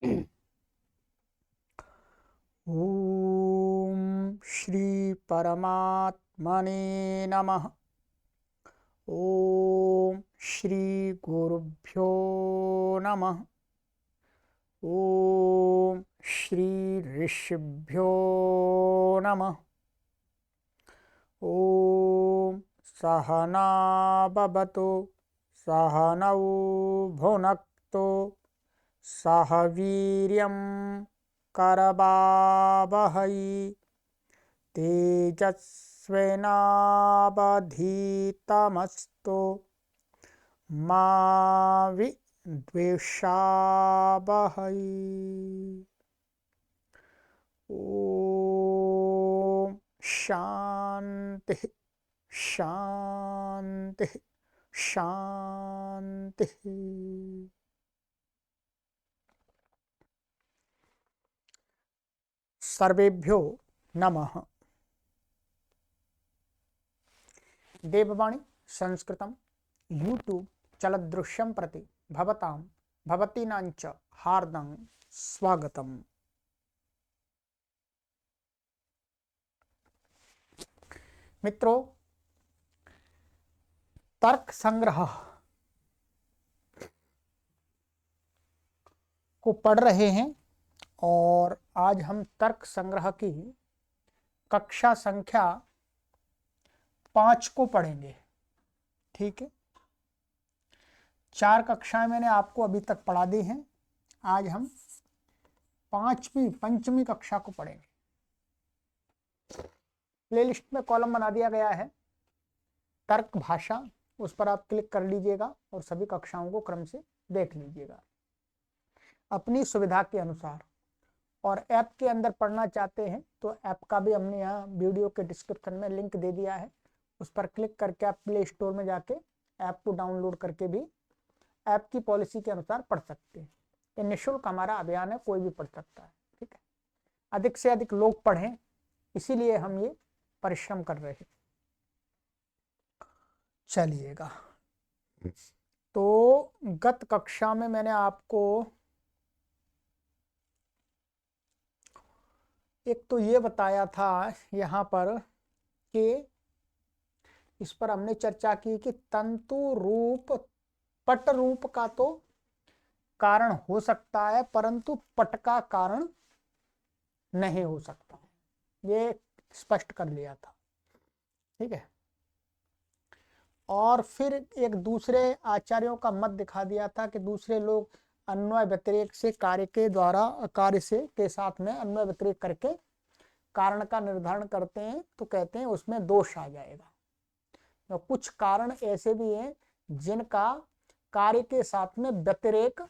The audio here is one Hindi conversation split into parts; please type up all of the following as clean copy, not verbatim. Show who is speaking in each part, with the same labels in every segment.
Speaker 1: ओम श्री परमात्मने नमः। ओम श्री गुरुभ्यो नमः। ओम श्री ऋषिभ्यो नमः। ओम सहना भवतु सहनौ भुनक्तु सह वीर्यं करवावहै तेजस्विनावधीतमस्तु मा विद्विषावहै। ओम शांति शांति शांति। सर्वेभ्यो नमः। देववाणी संस्कृतं यूट्यूब चलदृश्यं प्रति भवतां भवतीनांच हार्दं स्वागतम्। मित्रों, तर्क संग्रह को पढ़ रहे हैं और आज हम तर्क संग्रह की कक्षा संख्या 5 को पढ़ेंगे। ठीक है, 4 कक्षाएं मैंने आपको अभी तक पढ़ा दी हैं। आज हम पंचमी कक्षा को पढ़ेंगे। प्लेलिस्ट में कॉलम बना दिया गया है तर्क भाषा, उस पर आप क्लिक कर लीजिएगा और सभी कक्षाओं को क्रम से देख लीजिएगा अपनी सुविधा के अनुसार। और ऐप के अंदर पढ़ना चाहते हैं तो ऐप का भी हमने यहाँ वीडियो के डिस्क्रिप्शन में लिंक दे दिया है, उस पर क्लिक करके आप प्ले स्टोर में जाके ऐप को डाउनलोड करके भी ऐप की पॉलिसी के अनुसार पढ़ सकते हैं। ये निःशुल्क हमारा अभियान है, कोई भी पढ़ सकता है। ठीक है, अधिक से अधिक लोग पढ़ें, इसीलिए हम ये परिश्रम कर रहे हैं। चलिएगा, तो गत कक्षा में मैंने आपको एक तो ये बताया था यहाँ पर कि इस पर हमने चर्चा की कि तंतु रूप पट रूप का तो कारण हो सकता है, परंतु पट का कारण नहीं हो सकता, ये स्पष्ट कर लिया था। ठीक है, और फिर एक दूसरे आचार्यों का मत दिखा दिया था कि दूसरे लोग अन्वय व्यतिरेक से कार्य के द्वारा कार्य से के साथ में अन्वय व्यतिरेक करके कारण का निर्धारण करते हैं, तो कहते हैं उसमें दोष आ जाएगा। तो कुछ कारण ऐसे भी हैं जिनका कार्य के साथ में व्यतिरेक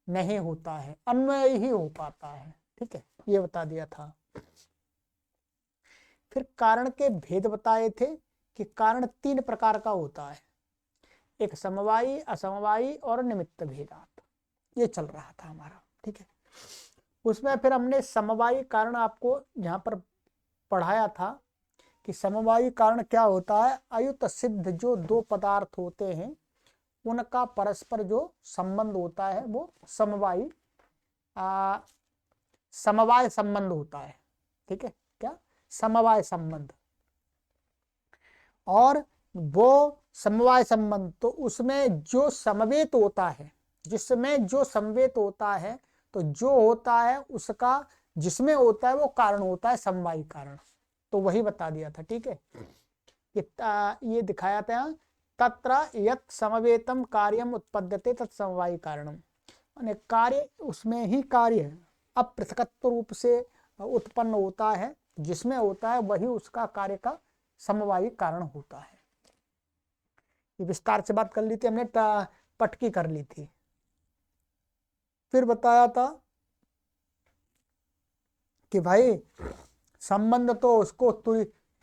Speaker 1: नहीं होता है, अन्वय ही हो पाता है। ठीक है, ये बता दिया था। फिर कारण के भेद बताए थे कि कारण 3 प्रकार का होता है, एक समवायी, असमवायी और निमित्त भेदात। ये चल रहा था हमारा। ठीक है, उसमें फिर हमने समवायी कारण आपको यहाँ पर पढ़ाया था कि समवायी कारण क्या होता है। अयुत सिद्ध जो 2 पदार्थ होते हैं उनका परस्पर जो संबंध होता है वो समवायी समवाय संबंध होता है। ठीक है, क्या समवाय संबंध। और वो समवाय संबंध तो उसमें जो समवेत होता है, जिसमें जो समवेत होता है, तो जो होता है उसका जिसमें होता है वो कारण होता है समवायी कारण। तो वही बता दिया था। ठीक है, ये दिखाया था तत्र यत् समवेतम कार्यम उत्पद्यते तत् समवायी कारणम, माने कार्य उसमें ही कार्य है, अपृथकत्व रूप से उत्पन्न होता है, जिसमें होता है वही उसका कार्य का समवायी कारण होता है। ये विस्तार से बात कर ली थी हमने, पटकी कर ली थी। फिर बताया था कि भाई संबंध तो उसको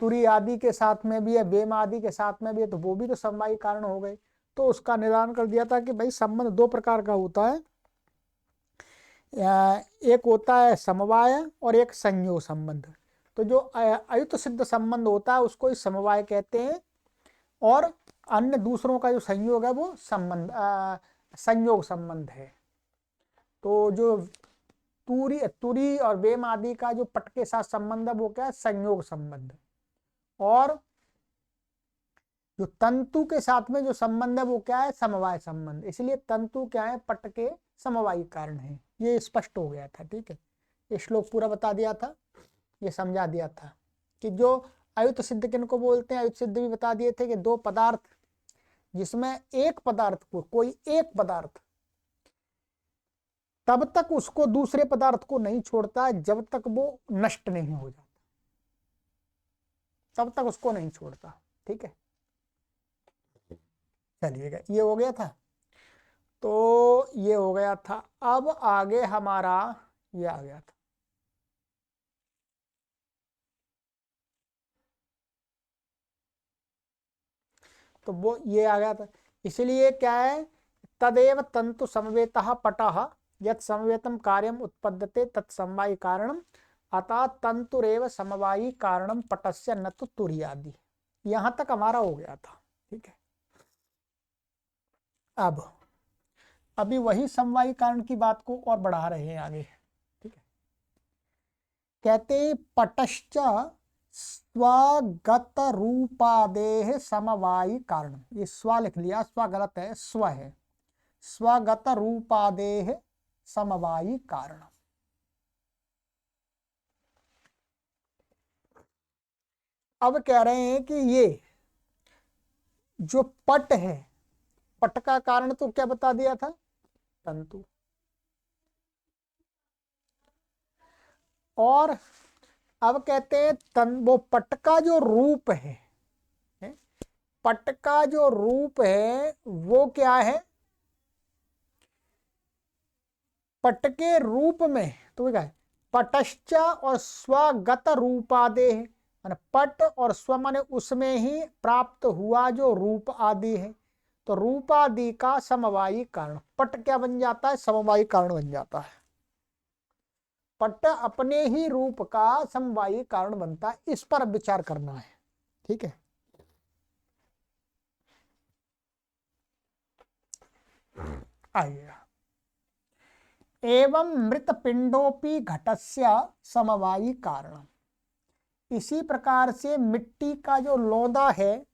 Speaker 1: तुरी आदि के साथ में भी है, बेम आदि के साथ में भी है, तो वो भी तो समवायी कारण हो गए। तो उसका निदान कर दिया था कि भाई संबंध 2 प्रकार का होता है, एक होता है समवाय और एक संयोग संबंध। तो जो अयुत सिद्ध संबंध होता है उसको ही समवाय कहते हैं, और अन्य दूसरों का जो संयोग है वो संयोग संबंध है। तो जो तुरी तुरी और बेम आदि का जो पट के साथ संबंध है वो क्या है, संयोग संबंध। और जो तंतु के साथ में जो संबंध है वो क्या है, समवाय संबंध। इसलिए तंतु क्या है, पट के समवायी कारण है। ये स्पष्ट हो गया था। ठीक है, ये श्लोक पूरा बता दिया था, ये समझा दिया था कि जो अयुत सिद्ध किनको बोलते हैं। अयुत सिद्ध भी बता दिए थे कि दो पदार्थ जिसमें एक पदार्थ को, कोई एक पदार्थ तब तक उसको दूसरे पदार्थ को नहीं छोड़ता है जब तक वो नष्ट नहीं हो जाता, तब तक उसको नहीं छोड़ता। ठीक है, चलिएगा, ये हो गया था। तो ये हो गया था। अब आगे हमारा ये आ गया था। तो वो ये आ गया था। इसलिए क्या है, तदेव तंतु समवेतः पटः यत् समवेतम कार्यम उत्पद्यते तत्समवायी कारणम अतः तंतुरेव समवायी कारणम पटस्य न तो तुर्यादि। यहां तक हमारा हो गया था। ठीक है, अब अभी वही समवायी कारण की बात को और बढ़ा रहे हैं आगे। ठीक है, कहते पटश्च स्वगत रूपादेह समवायी कारण। ये स्व लिख लिया, स्व गलत है, स्व है। स्वगत रूपादेह समवायी कारण। अब कह रहे हैं कि ये जो पट है, पट का कारण तो क्या बता दिया था, तंतु। और अब कहते हैं वो पट का जो रूप है, पट का जो रूप है वो क्या है, पट के रूप में तो क्या है, पटश्च और स्वगत रूपादेह, पट और स्व माने उसमें ही प्राप्त हुआ जो रूप आदि है। तो रूप आदि का समवायी कारण, पट क्या बन जाता है, समवायी कारण बन जाता है। पट अपने ही रूप का समवायी कारण बनता है। इस पर विचार करना है। ठीक है, आइएगा। एवं मृत पिंडोपी घटस्य समवायी कारण। इसी प्रकार से मिट्टी का जो लौंदा है,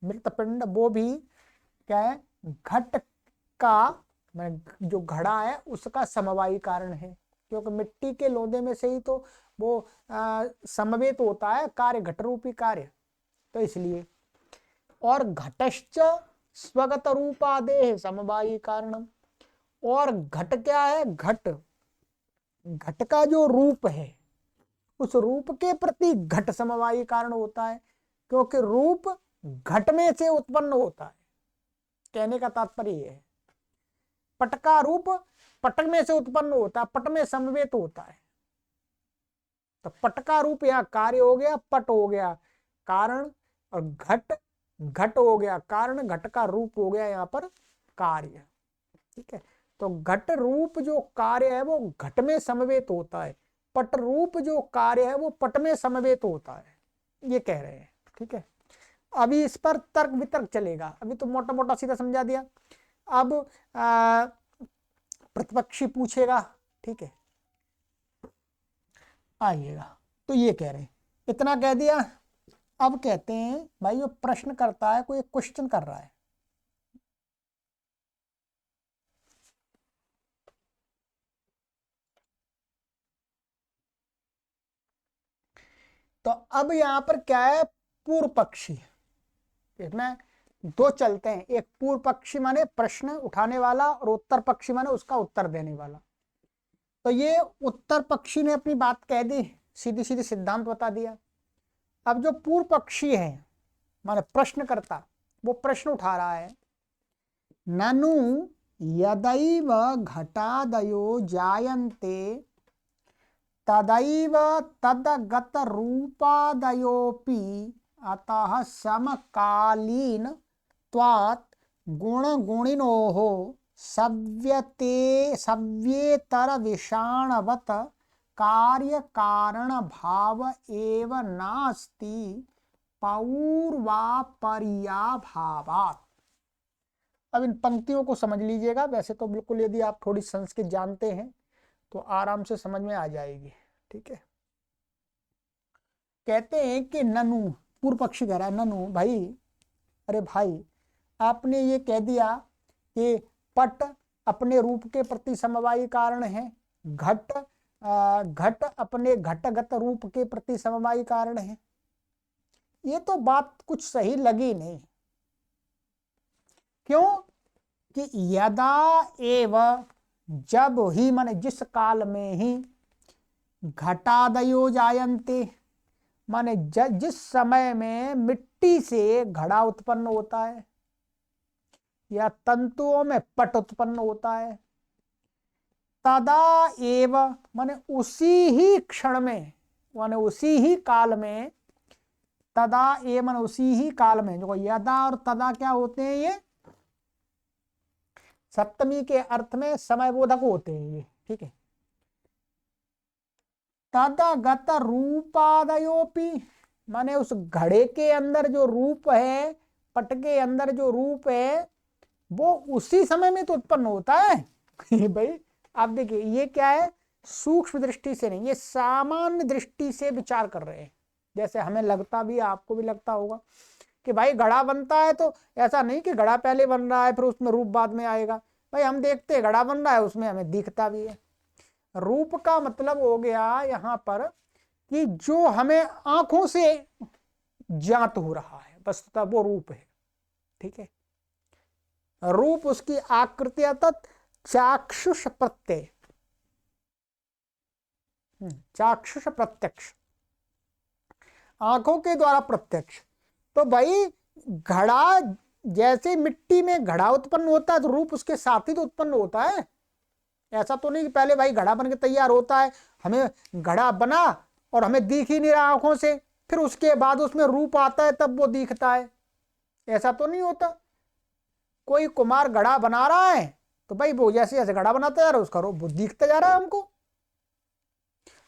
Speaker 1: मृत पिंड, वो भी क्या है, घट का जो घड़ा है उसका समवायी कारण है। क्योंकि मिट्टी के लौंदे में से ही तो वो समवेत होता है कार्य, घट रूपी कार्य। तो इसलिए, और घटश्च स्वगत रूपादेह समवायी कारणम। और घट क्या है, घट, घट का जो रूप है उस रूप के प्रति घट समवायी कारण होता है। क्योंकि रूप घट में से उत्पन्न होता है। कहने का तात्पर्य है पट का रूप पट में से उत्पन्न होता है, पट में समवेत होता है। तो पट का रूप या कार्य हो गया, पट हो गया कारण, और घट, घट हो गया कारण, घट का रूप हो गया यहाँ पर कार्य। ठीक है, तो घट रूप जो कार्य है वो घट में समवेत होता है, पट रूप जो कार्य है वो पट में समवेत होता है, ये कह रहे हैं। ठीक है, अभी इस पर तर्क वितर्क चलेगा। अभी तो मोटा मोटा सीधा समझा दिया। अब प्रतिपक्षी पूछेगा। ठीक है, आइएगा। तो ये कह रहे हैं, इतना कह दिया। अब कहते हैं भाई जो प्रश्न करता है, कोई क्वेश्चन कर रहा है। तो अब यहां पर क्या है, पूर्व पक्षी। इसमें दो चलते हैं, एक पूर्व पक्षी माने प्रश्न उठाने वाला, और उत्तर पक्षी माने उसका उत्तर देने वाला। तो ये उत्तर पक्षी ने अपनी बात कह दी, सीधी सीधी सिद्धांत बता दिया। अब जो पूर्व पक्षी है माने प्रश्नकर्ता, वो प्रश्न उठा रहा है, ननु यदैव घटादयो जायन्ते तदैव तदगत रूपादयोपि अतः समकालीन त्वात् गुण गुणिनोः सव्यते सव्येतर विषाणवत कार्य कारण भाव एव नास्ति पौर्वापर्याभावात्। अब इन पंक्तियों को समझ लीजिएगा। वैसे तो बिल्कुल, यदि आप थोड़ी संस्कृत जानते हैं तो आराम से समझ में आ जाएगी। ठीक है, कहते हैं कि ननु, पूर्व पक्षी कह रहा है ननु भाई, अरे भाई आपने ये कह दिया कि पट अपने रूप के प्रति समवायी कारण है, घट घट अपने घटगत रूप के प्रति समवायी कारण है। ये तो बात कुछ सही लगी नहीं। क्यों कि यदा एव, जब ही माने जिस काल में ही, घटादयो जायन्ते माने जिस समय में मिट्टी से घड़ा उत्पन्न होता है या तंतुओं में पट उत्पन्न होता है, तदा एव माने उसी ही क्षण में, माने उसी ही काल में, तदा एव माने उसी ही काल में, जो यदा और तदा क्या होते हैं, ये सप्तमी के अर्थ में समय बोधक होते हैं ये। ठीक है, तदगत रूपादयोपि माने उस घड़े के अंदर जो रूप है, पट के अंदर जो रूप है, वो उसी समय में तो उत्पन्न होता है। भाई आप देखिए ये क्या है, सूक्ष्म दृष्टि से नहीं, ये सामान्य दृष्टि से विचार कर रहे हैं। जैसे हमें लगता भी, आपको भी लगता होगा कि भाई घड़ा बनता है तो ऐसा नहीं कि घड़ा पहले बन रहा है फिर उसमें रूप बाद में आएगा। भाई हम देखते हैं घड़ा बन रहा है, उसमें हमें दिखता भी है। रूप का मतलब हो गया यहाँ पर कि जो हमें आंखों से ज्ञात हो रहा है, वस्तुतः वो रूप है। ठीक है, रूप उसकी आकृति अर्थात चाक्षुष प्रत्यय, चाक्षुष प्रत्यक्ष, आंखों के द्वारा प्रत्यक्ष। तो भाई घड़ा, जैसे मिट्टी में घड़ा उत्पन्न होता है तो रूप उसके साथ ही तो उत्पन्न होता है। ऐसा तो नहीं कि पहले भाई घड़ा बन के तैयार होता है, हमें घड़ा बना और हमें दिख ही नहीं रहा आंखों से, फिर उसके बाद उसमें रूप आता है तब वो दिखता है। ऐसा तो नहीं होता। कोई कुम्हार घड़ा बना रहा है तो भाई वो जैसे जैसे घड़ा बनाता जा रहा है उसका रूप वो दिखता जा रहा है हमको,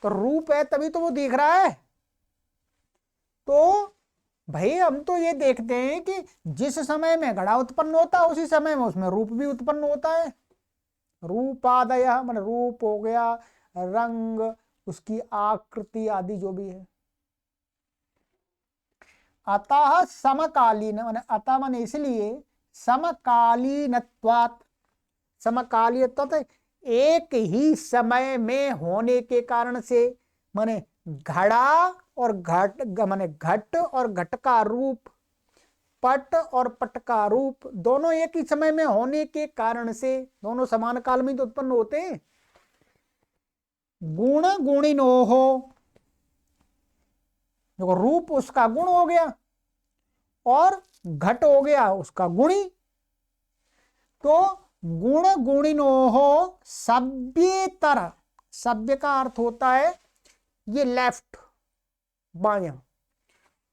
Speaker 1: तो रूप है तभी तो वो दिख रहा है। तो भाई हम तो ये देखते हैं कि जिस समय में घड़ा उत्पन्न होता है उसी समय में उसमें रूप भी उत्पन्न होता है। रूपादय मान रूप हो गया, रंग, उसकी आकृति आदि जो भी है। अतः समकालीन माने अतः माने इसलिए, समकालीनत्वात्, समकालीनत्वात् एक ही समय में होने के कारण से, माने घड़ा और घट माने घट और घट का रूप, पट और पट का रूप दोनों एक ही समय में होने के कारण से, दोनों समान काल में तो उत्पन्न होते हैं। गुण गुणिनोः, जो रूप उसका गुण हो गया और घट हो गया उसका गुणी। तो गुण गुणिनोः सभ्येतर, सभ्य का अर्थ होता है ये लेफ्ट बायां,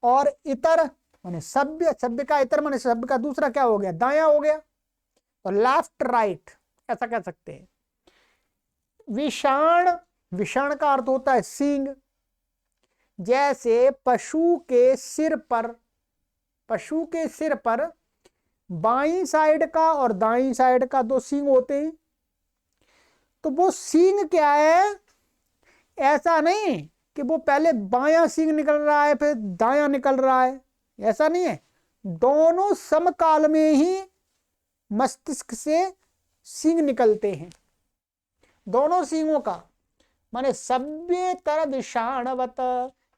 Speaker 1: और इतर माने सभ्य, सभ्य का इतर माने सभ्य का दूसरा क्या हो गया, दायां हो गया, और लेफ्ट राइट ऐसा कह सकते हैं। विषाण, विषाण का अर्थ होता है सींग। जैसे पशु के सिर पर, पशु के सिर पर बाईं साइड का और दाईं साइड का दो सींग होते हैं। तो वो सींग क्या है, ऐसा नहीं कि वो पहले बायां सींग निकल रहा है फिर दायां निकल रहा है, ऐसा नहीं है। दोनों समकाल में ही मस्तिष्क से सींग निकलते हैं, दोनों सींगों का, माने सभ्येतर विषाणवत,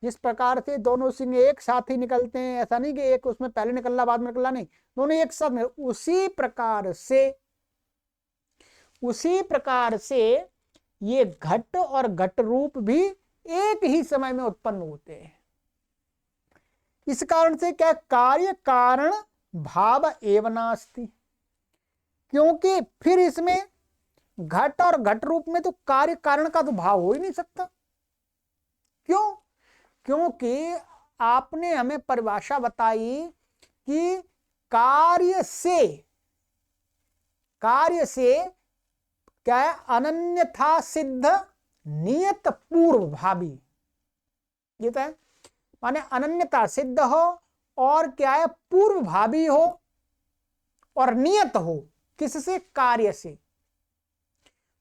Speaker 1: जिस प्रकार से दोनों सींग एक साथ ही निकलते हैं, ऐसा नहीं कि एक उसमें पहले निकलना बाद में निकलना, नहीं, दोनों एक साथ में। उसी प्रकार से ये घट और घट रूप भी एक ही समय में उत्पन्न होते हैं। इस कारण से क्या, कार्य कारण भाव एव नास्ति, क्योंकि फिर इसमें घट और घट रूप में तो कार्य कारण का तो भाव हो ही नहीं सकता। क्यों? क्योंकि आपने हमें परिभाषा बताई कि कार्य से क्या है, अनन्यथा सिद्ध नियत पूर्व भावी, ये तो है, माने अनन्यता सिद्ध हो और क्या है, पूर्व भावी हो और नियत हो, किससे, कार्य से,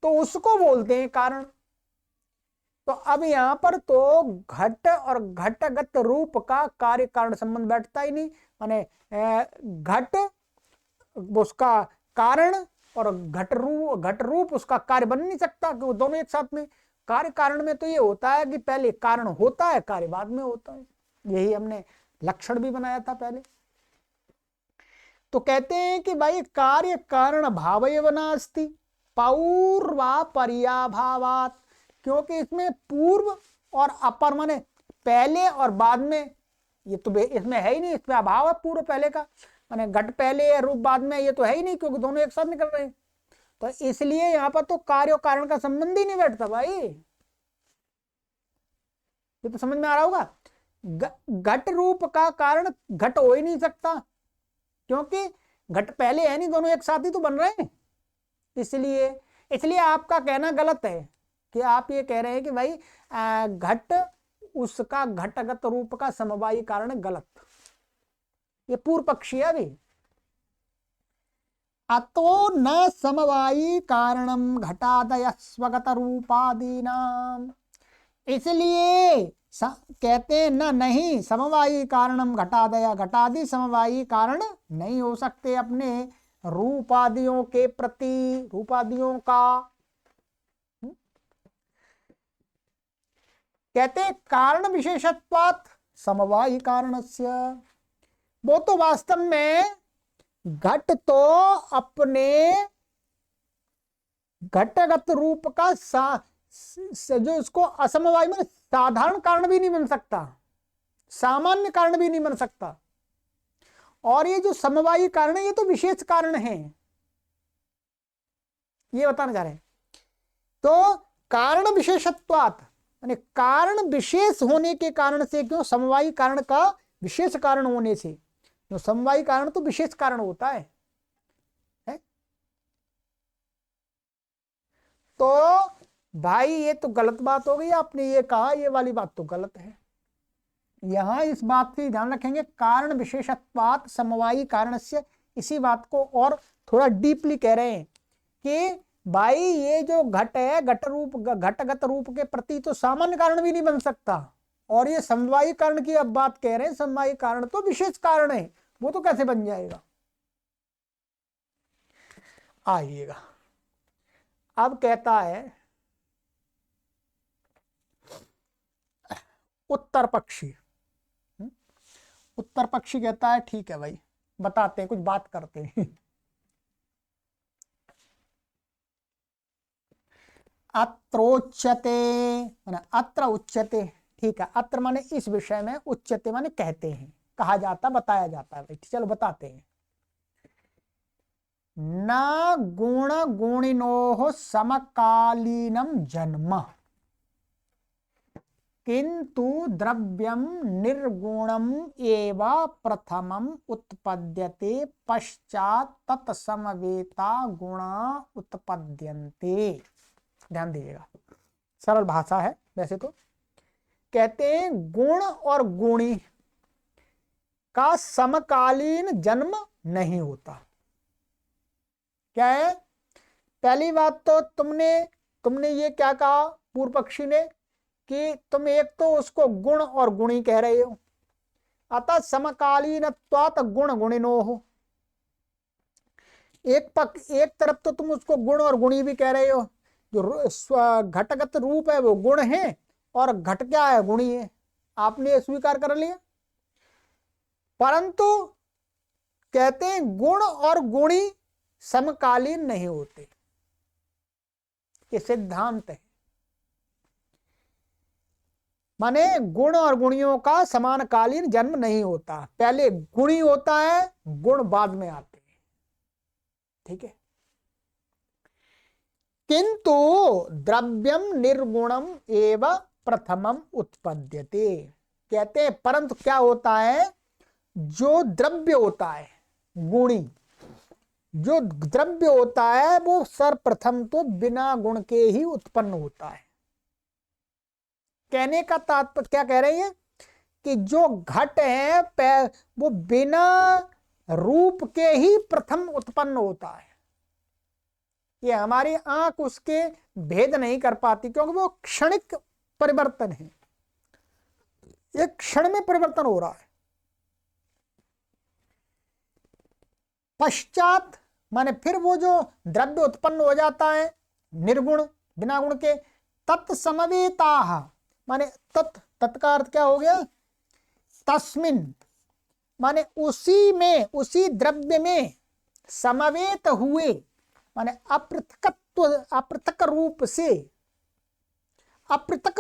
Speaker 1: तो उसको बोलते हैं कारण। तो अब यहां पर तो घट और घटगत रूप का कार्य कारण संबंध बैठता ही नहीं। माने घट उसका कारण और घट रूप उसका कार्य बन नहीं सकता, कि वो दोनों एक साथ में। कार्य कारण में तो ये होता है कि पहले कारण होता है, कार्य बाद में होता है। यही हमने लक्षण भी बनाया था पहले। तो कहते हैं कि भाई कार्य कारण भावैव नास्ति पूर्वापर्याभावात्, क्योंकि इसमें पूर्व और अपर माने पहले और बाद में, ये तो इसमें है ही नहीं, इसमें अभाव है पूर्व पहले का। माने घट पहले या रूप बाद में, ये तो है ही नहीं, क्योंकि दोनों एक साथ निकल रहे हैं। तो इसलिए यहां पर तो कार्य और कारण का संबंध ही नहीं बैठता भाई। ये तो समझ में आ रहा होगा। घट रूप का कारण घट हो ही नहीं सकता, क्योंकि घट पहले है नहीं, दोनों एक साथ ही तो बन रहे हैं। इसलिए इसलिए आपका कहना गलत है कि आप ये कह रहे हैं कि भाई घट उसका घटगत रूप का समवायी कारण, गलत। ये पूर्व पक्षी है अभी। अतो न समवायी कारणम घटादय स्वगत रूपादीनाम, इसलिए कहते हैं न, नहीं समवायी कारणम घटादया, घटादि समवायी कारण नहीं हो सकते अपने रूपादियों के प्रति, रूपादियों का। कहते हैं कारण विशेषत्वात् समवायी कारणस्य, वो तो वास्तव में घट तो अपने घटगत रूप का जो उसको असमवायी में साधारण कारण भी नहीं बन सकता, सामान्य कारण भी नहीं बन सकता। और ये जो समवायी कारण है ये तो विशेष कारण है, ये बताना चाह रहे हैं। तो कारण विशेषत्वात्, यानी कारण विशेष होने के कारण से, क्यों समवायी कारण का विशेष कारण होने से, जो समवायी कारण तो विशेष कारण होता है। तो भाई ये तो गलत बात हो गई, आपने ये कहा, ये वाली बात तो गलत है। यहां इस बात से ध्यान रखेंगे, कारण विशेषत्वात् समवायी कारणस्य, इसी बात को और थोड़ा डीपली कह रहे हैं कि भाई ये जो घट है, घटगत रूप के प्रति तो सामान्य कारण भी नहीं बन सकता, और ये समवायी कारण की अब बात कह रहे हैं, समवायी कारण तो विशेष कारण है, वो तो कैसे बन जाएगा। आइएगा, अब कहता है उत्तर पक्षी। उत्तर पक्षी कहता है ठीक है भाई, बताते हैं, कुछ बात करते हैं। अत्रोच्यते माने अत्र उच्यते, ठीक है, अत्र माने इस विषय में, उच्यते माने कहते हैं, कहा जाता, बताया जाता है भाई। चलो बताते हैं। न गुण गुणिनोः समकालीनम जन्म, किंतु द्रव्यम निर्गुणम एव प्रथमम उत्पद्यते, पश्चात तत्समवेता गुणा उत्पद्यन्ते। ध्यान दीजिएगा, सरल भाषा है वैसे तो। कहते हैं गुण और गुणी का समकालीन जन्म नहीं होता। क्या है? पहली बात तो तुमने ये क्या कहा पूर्व पक्षी ने, कि तुम एक तो उसको गुण और गुणी कह रहे हो, अतः समकालीनत्वात् गुण गुणिनो हो। एक तरफ तो तुम उसको गुण और गुणी भी कह रहे हो, जो घटगत रूप है वो गुण है और घट क्या है, गुणी है, आपने स्वीकार कर लिया। परंतु कहते हैं गुण और गुणी समकालीन नहीं होते, ये सिद्धांत है। माने गुण और गुणियों का समानकालीन जन्म नहीं होता, पहले गुणी होता है, गुण बाद में आते हैं, ठीक है। किंतु द्रव्यम निर्गुणम एव प्रथमम उत्पद्यते, कहते हैं परंतु क्या होता है, जो द्रव्य होता है गुणी, जो द्रव्य होता है वो सर्वप्रथम तो बिना गुण के ही उत्पन्न होता है। कहने का तात्पर्य क्या कह रहे हैं कि जो घट है वो बिना रूप के ही प्रथम उत्पन्न होता है। ये हमारी आंख उसके भेद नहीं कर पाती, क्योंकि वो क्षणिक परिवर्तन है, एक क्षण में परिवर्तन हो रहा है। पश्चात माने फिर वो जो द्रव्य उत्पन्न हो जाता है निर्गुण बिना गुण के, तत्समवेताः माने तत् का अर्थ क्या हो गया, तस्मिन माने उसी में, उसी द्रव्य में, समवेत हुए माने अपृथक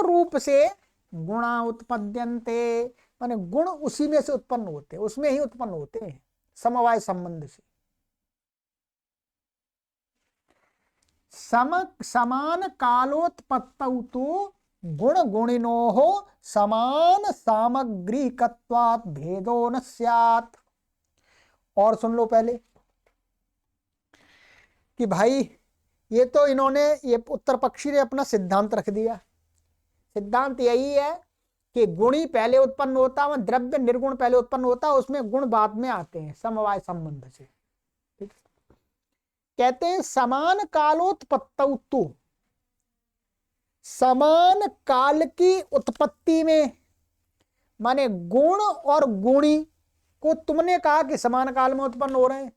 Speaker 1: रूप से गुणा उत्पद्यन्ते माने गुण उसी में से उत्पन्न होते हैं, उसमें ही उत्पन्न होते हैं समवाय संबंध से। समान कालोत्पत्तौ तो गुण गुणिनोः समान सामग्रिकत्वात् भेदो न स्यात्। और सुन लो पहले कि भाई ये तो इन्होंने, ये उत्तर पक्षी ने अपना सिद्धांत रख दिया। सिद्धांत यही है कि गुणी पहले उत्पन्न होता है, द्रव्य निर्गुण पहले उत्पन्न होता है, उसमें गुण बाद में आते हैं समवाय संबंध से। ठीक, कहते हैं समान कालोत्पत्तौ तु, समान काल की उत्पत्ति में माने गुण और गुणी को तुमने कहा कि समान काल में उत्पन्न हो रहे हैं।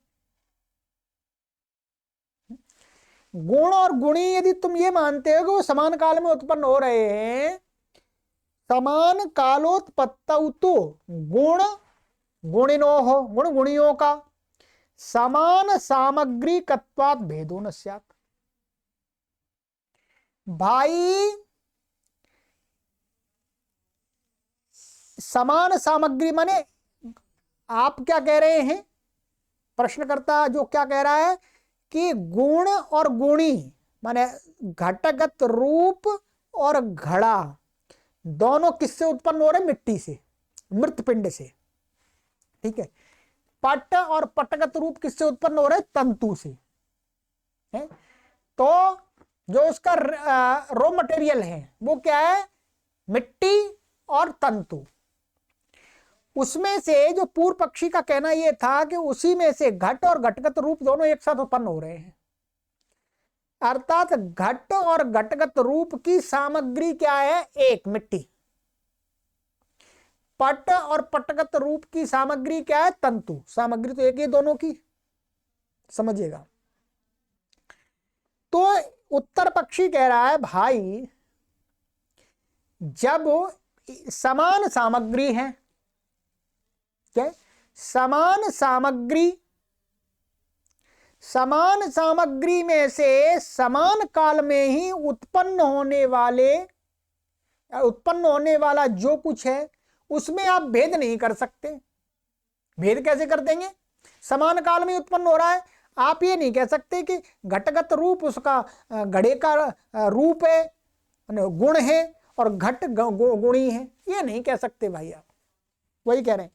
Speaker 1: गुण और गुणी यदि तुम ये मानते हो कि वो समान काल में उत्पन्न हो रहे हैं, समान कालोत्पत्तौ तु गुण गुणिनोः गुण गुणियों का समान सामग्रिकत्वात् भेदो न स्यात्। भाई समान सामग्री माने आप क्या कह रहे हैं, प्रश्नकर्ता जो क्या कह रहा है कि गुण और गुणी माने घटगत रूप और घड़ा दोनों किससे उत्पन्न हो रहे हैं, मिट्टी से, मृत पिंड से। ठीक है, पट और पटगत रूप किससे उत्पन्न हो रहे हैं, तंतु से है। तो जो उसका रॉ मटेरियल है वो क्या है, मिट्टी और तंतु। उसमें से जो पूर्व पक्षी का कहना यह था कि उसी में से घट और घटगत रूप दोनों एक साथ उत्पन्न हो रहे हैं, अर्थात घट और घटगत रूप की सामग्री क्या है, एक मिट्टी। पट और पटगत रूप की सामग्री क्या है, तंतु। सामग्री तो एक ही दोनों की, समझिएगा। तो उत्तर पक्षी कह रहा है भाई जब समान सामग्री है, क्या समान सामग्री में से समान काल में ही उत्पन्न होने वाला जो कुछ है उसमें आप भेद नहीं कर सकते। भेद कैसे कर देंगे, समान काल में उत्पन्न हो रहा है, आप ये नहीं कह सकते कि घटगत रूप उसका घड़े का रूप है, गुण है, और घट गुणी है, ये नहीं कह सकते भाई आप। वही कह रहे हैं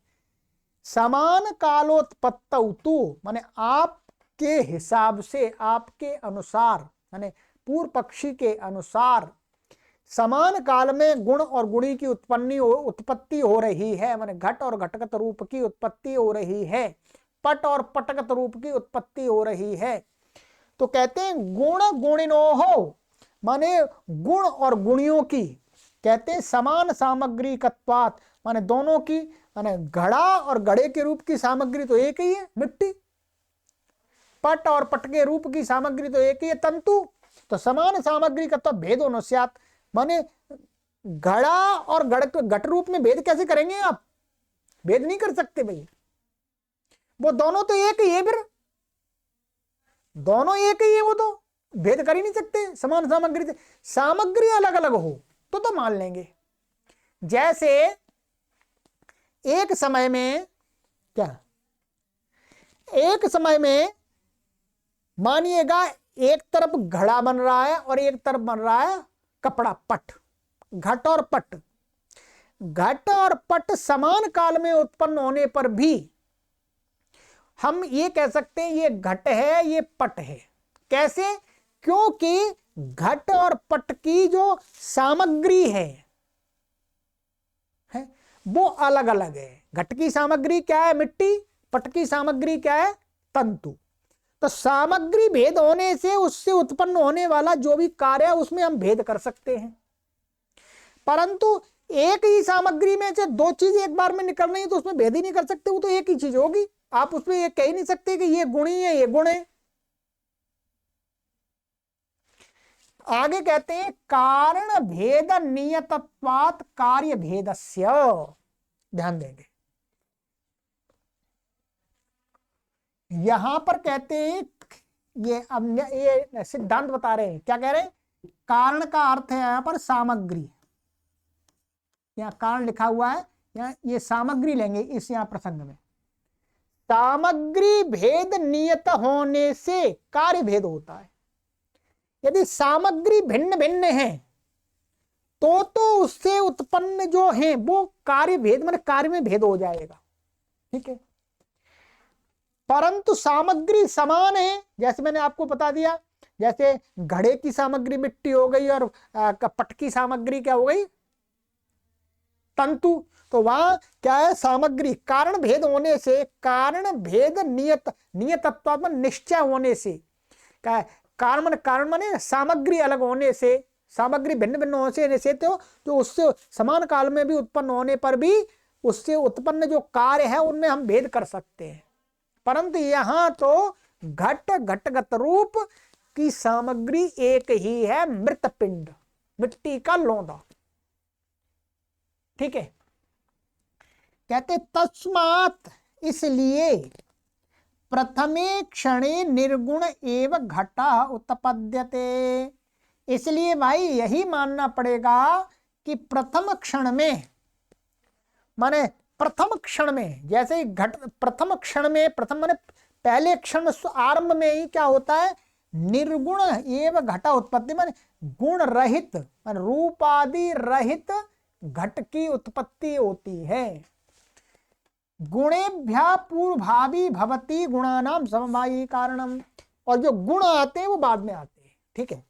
Speaker 1: समान कालोत्पत्तौ तु माने आपके हिसाब से, आपके अनुसार, माने पूर्व पक्षी के अनुसार समान काल में गुण और गुणी की उत्पत्ति हो रही है, माने घट और घटगत रूप की उत्पत्ति हो रही है, पट और पटगत रूप की उत्पत्ति हो रही है। तो कहते हैं गुण गुणिनोः माने गुण और गुणियों की, कहते हैं समान सामग्रिकत्वात् माने दोनों की, माने घड़ा और घड़े के रूप की सामग्री तो एक ही है, मिट्टी। पट और पट के रूप की सामग्री तो एक ही है, तंतु। तो समान सामग्रिकत्व भेदो न स्यात् माने घड़ा और घट रूप में भेद कैसे करेंगे आप, भेद नहीं कर सकते भाई, वो दोनों तो एक ही है, फिर दोनों एक ही है, वो तो भेद कर ही नहीं सकते। समान सामग्री से सामग्री अलग अलग हो तो मान लेंगे। जैसे एक समय में क्या, एक समय में मानिएगा एक तरफ घड़ा बन रहा है और एक तरफ बन रहा है कपड़ा, पट। घट और पट, घट और पट समान काल में उत्पन्न होने पर भी हम ये कह सकते हैं ये घट है, ये पट है। कैसे, क्योंकि घट और पट की जो सामग्री है वो अलग अलग है। घट की सामग्री क्या है, मिट्टी, पट की सामग्री क्या है, तंतु। तो सामग्री भेद होने से उससे उत्पन्न होने वाला जो भी कार्य है उसमें हम भेद कर सकते हैं। परंतु एक ही सामग्री में से दो चीज एक बार में निकल रही है तो उसमें भेद ही नहीं कर सकते, वो तो एक ही चीज होगी। आप उसमें ये कह ही नहीं सकते कि ये गुणी है ये गुण है। आगे कहते हैं कारण भेद नियतत्वात् कार्य भेदस्य, ध्यान देंगे यहां पर कहते हैं, ये सिद्धांत बता रहे हैं, क्या कह रहे हैं, कारण का अर्थ है यहां पर सामग्री, यहाँ कारण लिखा हुआ है, यहाँ ये सामग्री लेंगे इस यहाँ प्रसंग में। सामग्री भेद नियत होने से कार्य भेद होता है। यदि सामग्री भिन्न भिन्न है तो उससे उत्पन्न जो है वो कार्य भेद, माने कार्य में भेद हो जाएगा, ठीक है। परंतु सामग्री समान है, जैसे मैंने आपको बता दिया, जैसे घड़े की सामग्री मिट्टी हो गई और पट की सामग्री क्या हो गई, तंतु। तो वहां क्या है, सामग्री कारण भेद होने से, कारण भेद नियतत्व निश्चय होने से, क्या है, कारण माने सामग्री अलग होने से, सामग्री भिन्न भिन्न होने से तो जो उससे समान काल में भी उत्पन्न होने पर भी उससे उत्पन्न जो कार्य है उनमें हम भेद कर सकते हैं। परंतु यहां तो घटगत रूप की सामग्री एक ही है, मृत पिंड, मिट्टी का लौंदा, ठीक है। कहते तस्मात्, इसलिए प्रथमे क्षणे निर्गुण एव घटा उत्पद्यते, इसलिए भाई यही मानना पड़ेगा कि प्रथम क्षण में, माने प्रथम क्षण में, जैसे घट प्रथम क्षण में, प्रथम माने पहले क्षण आरंभ में ही क्या होता है, निर्गुण एव घटा उत्पत्ति, माने गुण रहित, माने रूप आदि रहित घट की उत्पत्ति होती है। गुणेभ्यः पूर्वभावी भवति गुणानाम समवायी कारणम, और जो गुण आते हैं वो बाद में आते हैं, ठीक है।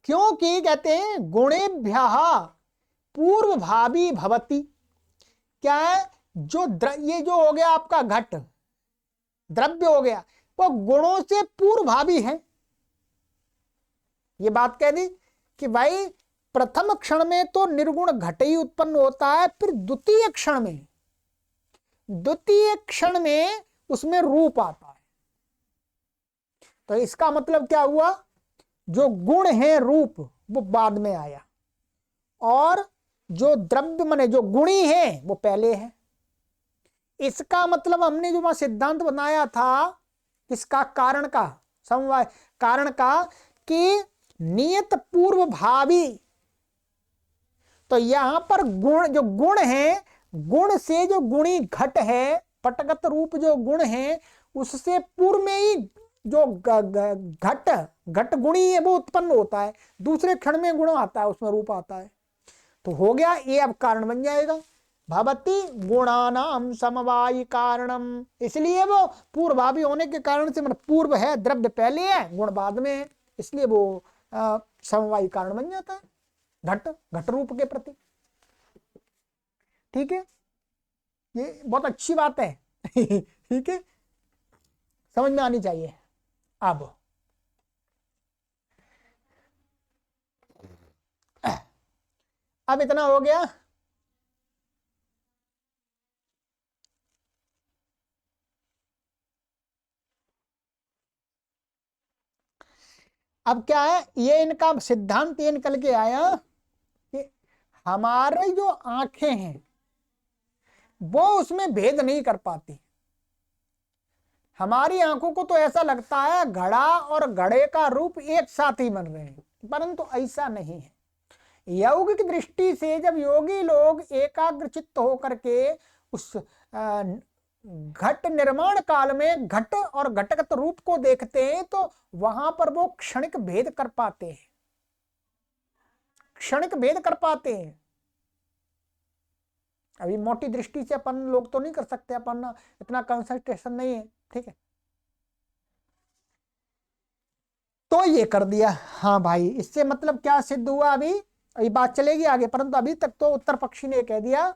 Speaker 1: क्योंकि कहते हैं गुणेभ्यः पूर्वभावी भवति, क्या है, जो ये जो हो गया आपका घट, द्रव्य हो गया, वो गुणों से पूर्वभावी है। ये बात कह दी कि भाई प्रथम क्षण में तो निर्गुण घट ही उत्पन्न होता है, फिर द्वितीय क्षण में उसमें रूप आता है। तो इसका मतलब क्या हुआ, जो गुण है रूप वो बाद में आया, और जो द्रव्य माने जो गुणी है वो पहले है। इसका मतलब हमने जो वहां सिद्धांत बनाया था इसका कारण का, समवाय कारण का, कि नियत पूर्व भावी, तो यहां पर गुण, जो गुण है, गुण से जो गुणी घट है, पटगत रूप जो गुण है, उससे पूर्व में ही जो घट गुणी है वो उत्पन्न होता है, दूसरे क्षण में गुण आता है, उसमें रूप आता है। तो हो गया, ये अब कारण बन जाएगा, भवति गुणानाम समवायी कारणम, इसलिए वो पूर्वभावी होने के कारण से, मतलब पूर्व है, द्रव्य पहले है, गुण बाद में है, इसलिए वो समवायी कारण बन जाता है घट रूप के प्रति, ठीक है। ये बहुत अच्छी बात है ठीक है, समझ में आनी चाहिए। अब इतना हो गया। अब क्या है, ये इनका सिद्धांत ये निकल के आया कि हमारे जो आंखें हैं वो उसमें भेद नहीं कर पाती। हमारी आंखों को तो ऐसा लगता है घड़ा और घड़े का रूप एक साथ ही बन रहे हैं, परंतु ऐसा नहीं है। यौगिक दृष्टि से जब योगी लोग एकाग्र चित्त होकर के उस घट निर्माण काल में घट और घटगत रूप को देखते हैं तो वहां पर वो क्षणिक भेद कर पाते हैं, क्षणिक भेद कर पाते हैं। अभी मोटी दृष्टि से अपन लोग तो नहीं कर सकते, अपन इतना कंसंट्रेशन नहीं है, ठीक है। तो ये कर दिया। हाँ भाई, इससे मतलब क्या सिद्ध हुआ, अभी बात चलेगी आगे, परंतु अभी तक तो उत्तर पक्षी ने कह दिया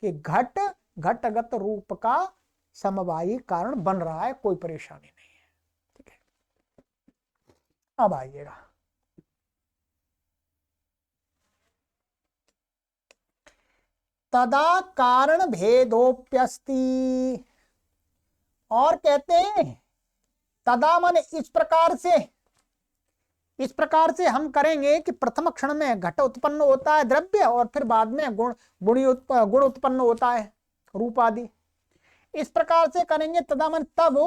Speaker 1: कि घट घटगत रूप का समवायी कारण बन रहा है, कोई परेशानी नहीं है, ठीक है। अब आइएगा, तदा कारण भेदोप्यस्ति। और कहते हैं तदा माने इस प्रकार से हम करेंगे कि प्रथम क्षण में घट उत्पन्न होता है द्रव्य, और फिर बाद में गुण उत्पन्न होता है रूप आदि। इस प्रकार से करेंगे तदा मन तब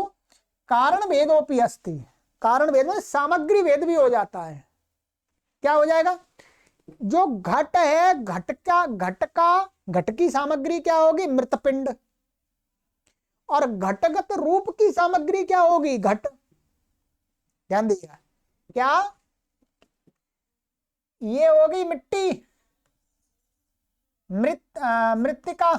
Speaker 1: कारण भेदोपि अस्ति। कारण भेद में सामग्री भेद भी हो जाता है। क्या हो जाएगा? जो घट है, घट की सामग्री क्या होगी? मृतपिंड। और घटगत रूप की सामग्री क्या होगी? घट। ध्यान दीजिएगा, क्या ये होगी मिट्टी, मृत्तिका।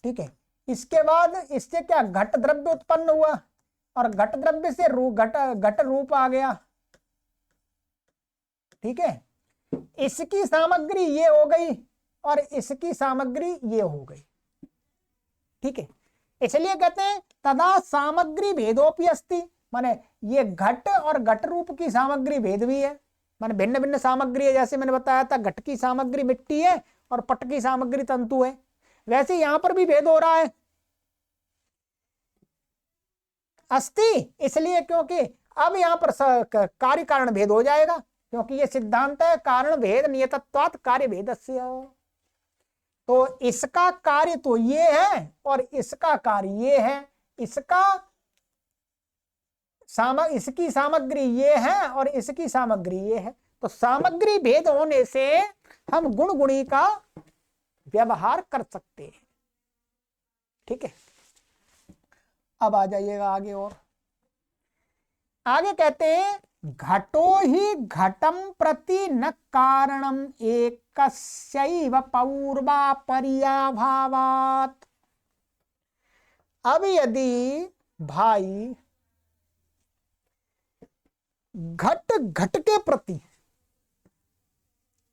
Speaker 1: ठीक है। इसके बाद इससे क्या घट द्रव्य उत्पन्न हुआ, और घट द्रव्य से घट रूप आ गया। ठीक है। इसकी सामग्री ये हो गई और इसकी सामग्री ये हो गई। ठीक है। इसलिए कहते हैं तदा सामग्री भेदोपि अस्ति, माने ये घट और घट रूप की सामग्री भेद भी है। माने भिन्न भिन्न सामग्री है। जैसे मैंने बताया था घट की सामग्री मिट्टी है और पट की सामग्री तंतु है, वैसे यहां पर भी भेद हो रहा है। अस्ति इसलिए क्योंकि अब यहां पर कार्य कारण भेद हो जाएगा, क्योंकि ये सिद्धांत है कारण भेद नियतत्वात् कार्य भेदस्य। तो इसका कार्य तो ये है और इसका कार्य ये है। इसकी सामग्री ये है और इसकी सामग्री ये है। तो सामग्री भेद होने से हम गुण गुणी का व्यवहार कर सकते हैं। ठीक है। अब आ जाइएगा आगे। और आगे कहते हैं घटो ही घटम प्रति न कारणम एकस्यैव पौर्वापर्याभावात्। अब यदि भाई घट घट के प्रति,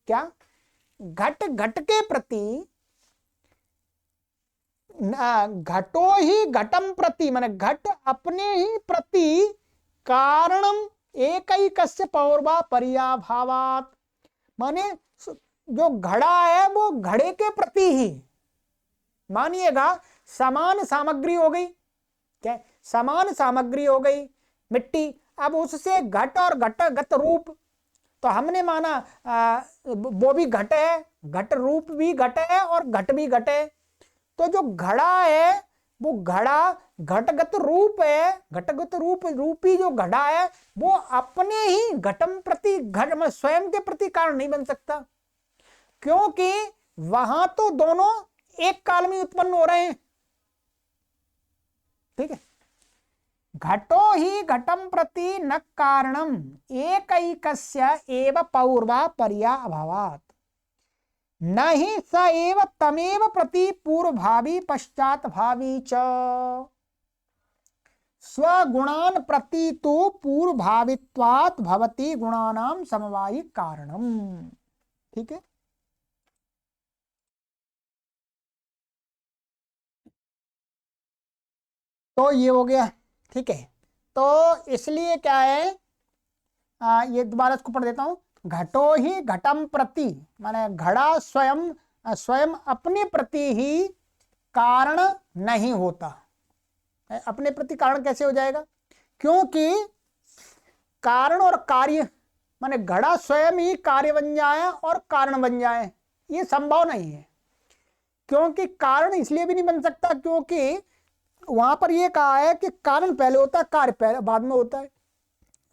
Speaker 1: क्या घट घट के प्रति, घटो ही घटम प्रति माने घट अपने ही प्रति कारणम एकैकस्य पौर्वापर्याभावात्, माने जो घड़ा है वो घड़े के प्रति ही, मानिएगा समान सामग्री हो गई। क्या? समान सामग्री हो गई मिट्टी। अब उससे घट और घटगत रूप, तो हमने माना वो भी घट है, घट रूप भी घट है और घट भी घट है। तो जो घड़ा है वो घड़ा घटगत रूप है, घटगत रूपी जो घड़ा है वो अपने ही घटम प्रति घट में स्वयं के प्रति कारण नहीं बन सकता, क्योंकि वहां तो दोनों एक काल में उत्पन्न हो रहे हैं। ठीक है। घटो ही घटम प्रति न कारणम एकैकस्य एव पौर्वापर्याभावात् न हि स एव तमेव प्रति पूर्वभावी पश्चात भावी च स्वगुणान प्रति तो पूर्वभावित्वात् भवति गुणानां समवायी कारणम। ठीक है। तो ये हो गया। ठीक है। तो इसलिए क्या है, ये दोबारा इसको पढ़ देता हूं। घटो ही घटम प्रति माने घड़ा स्वयं अपने प्रति ही कारण नहीं होता। अपने प्रति कारण कैसे हो जाएगा? क्योंकि कारण और कार्य माने घड़ा स्वयं ही कार्य बन जाए और कारण बन जाए, ये संभव नहीं है। क्योंकि कारण इसलिए भी नहीं बन सकता क्योंकि वहां पर यह कहा है कि कारण पहले होता है, कार्य पहले बाद में होता है।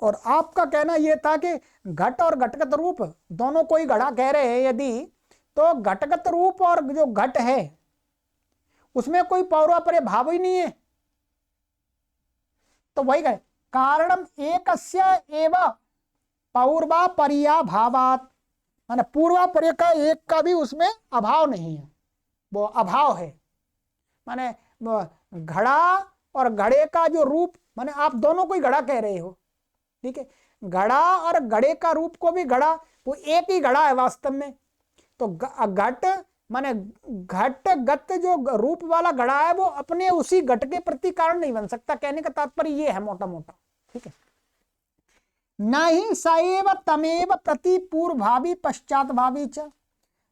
Speaker 1: और आपका कहना यह था कि घट और घटगत रूप दोनों कोई घड़ा कह रहे हैं यदि, तो घटगत रूप और जो घट है उसमें कोई पौर्वापर्य भाव ही नहीं है। तो वही कहे कारणम एकस्य एव पौर्वापर्याभावात्, माने पूर्वापर्य का एक का भी उसमें अभाव नहीं है, वो अभाव है। माने घड़ा और घड़े का जो रूप, माने आप दोनों को ही घड़ा कह रहे हो। ठीक है। घड़ा और घड़े का रूप को भी घड़ा, वो एक ही घड़ा है वास्तव में। तो घट माने घटगत जो रूप वाला घड़ा है वो अपने उसी घट के प्रति कारण नहीं बन सकता। कहने का तात्पर्य ये है मोटा मोटा। ठीक है। न ही सएव तमेव प्रति पूर्व भावी पश्चात भावी च,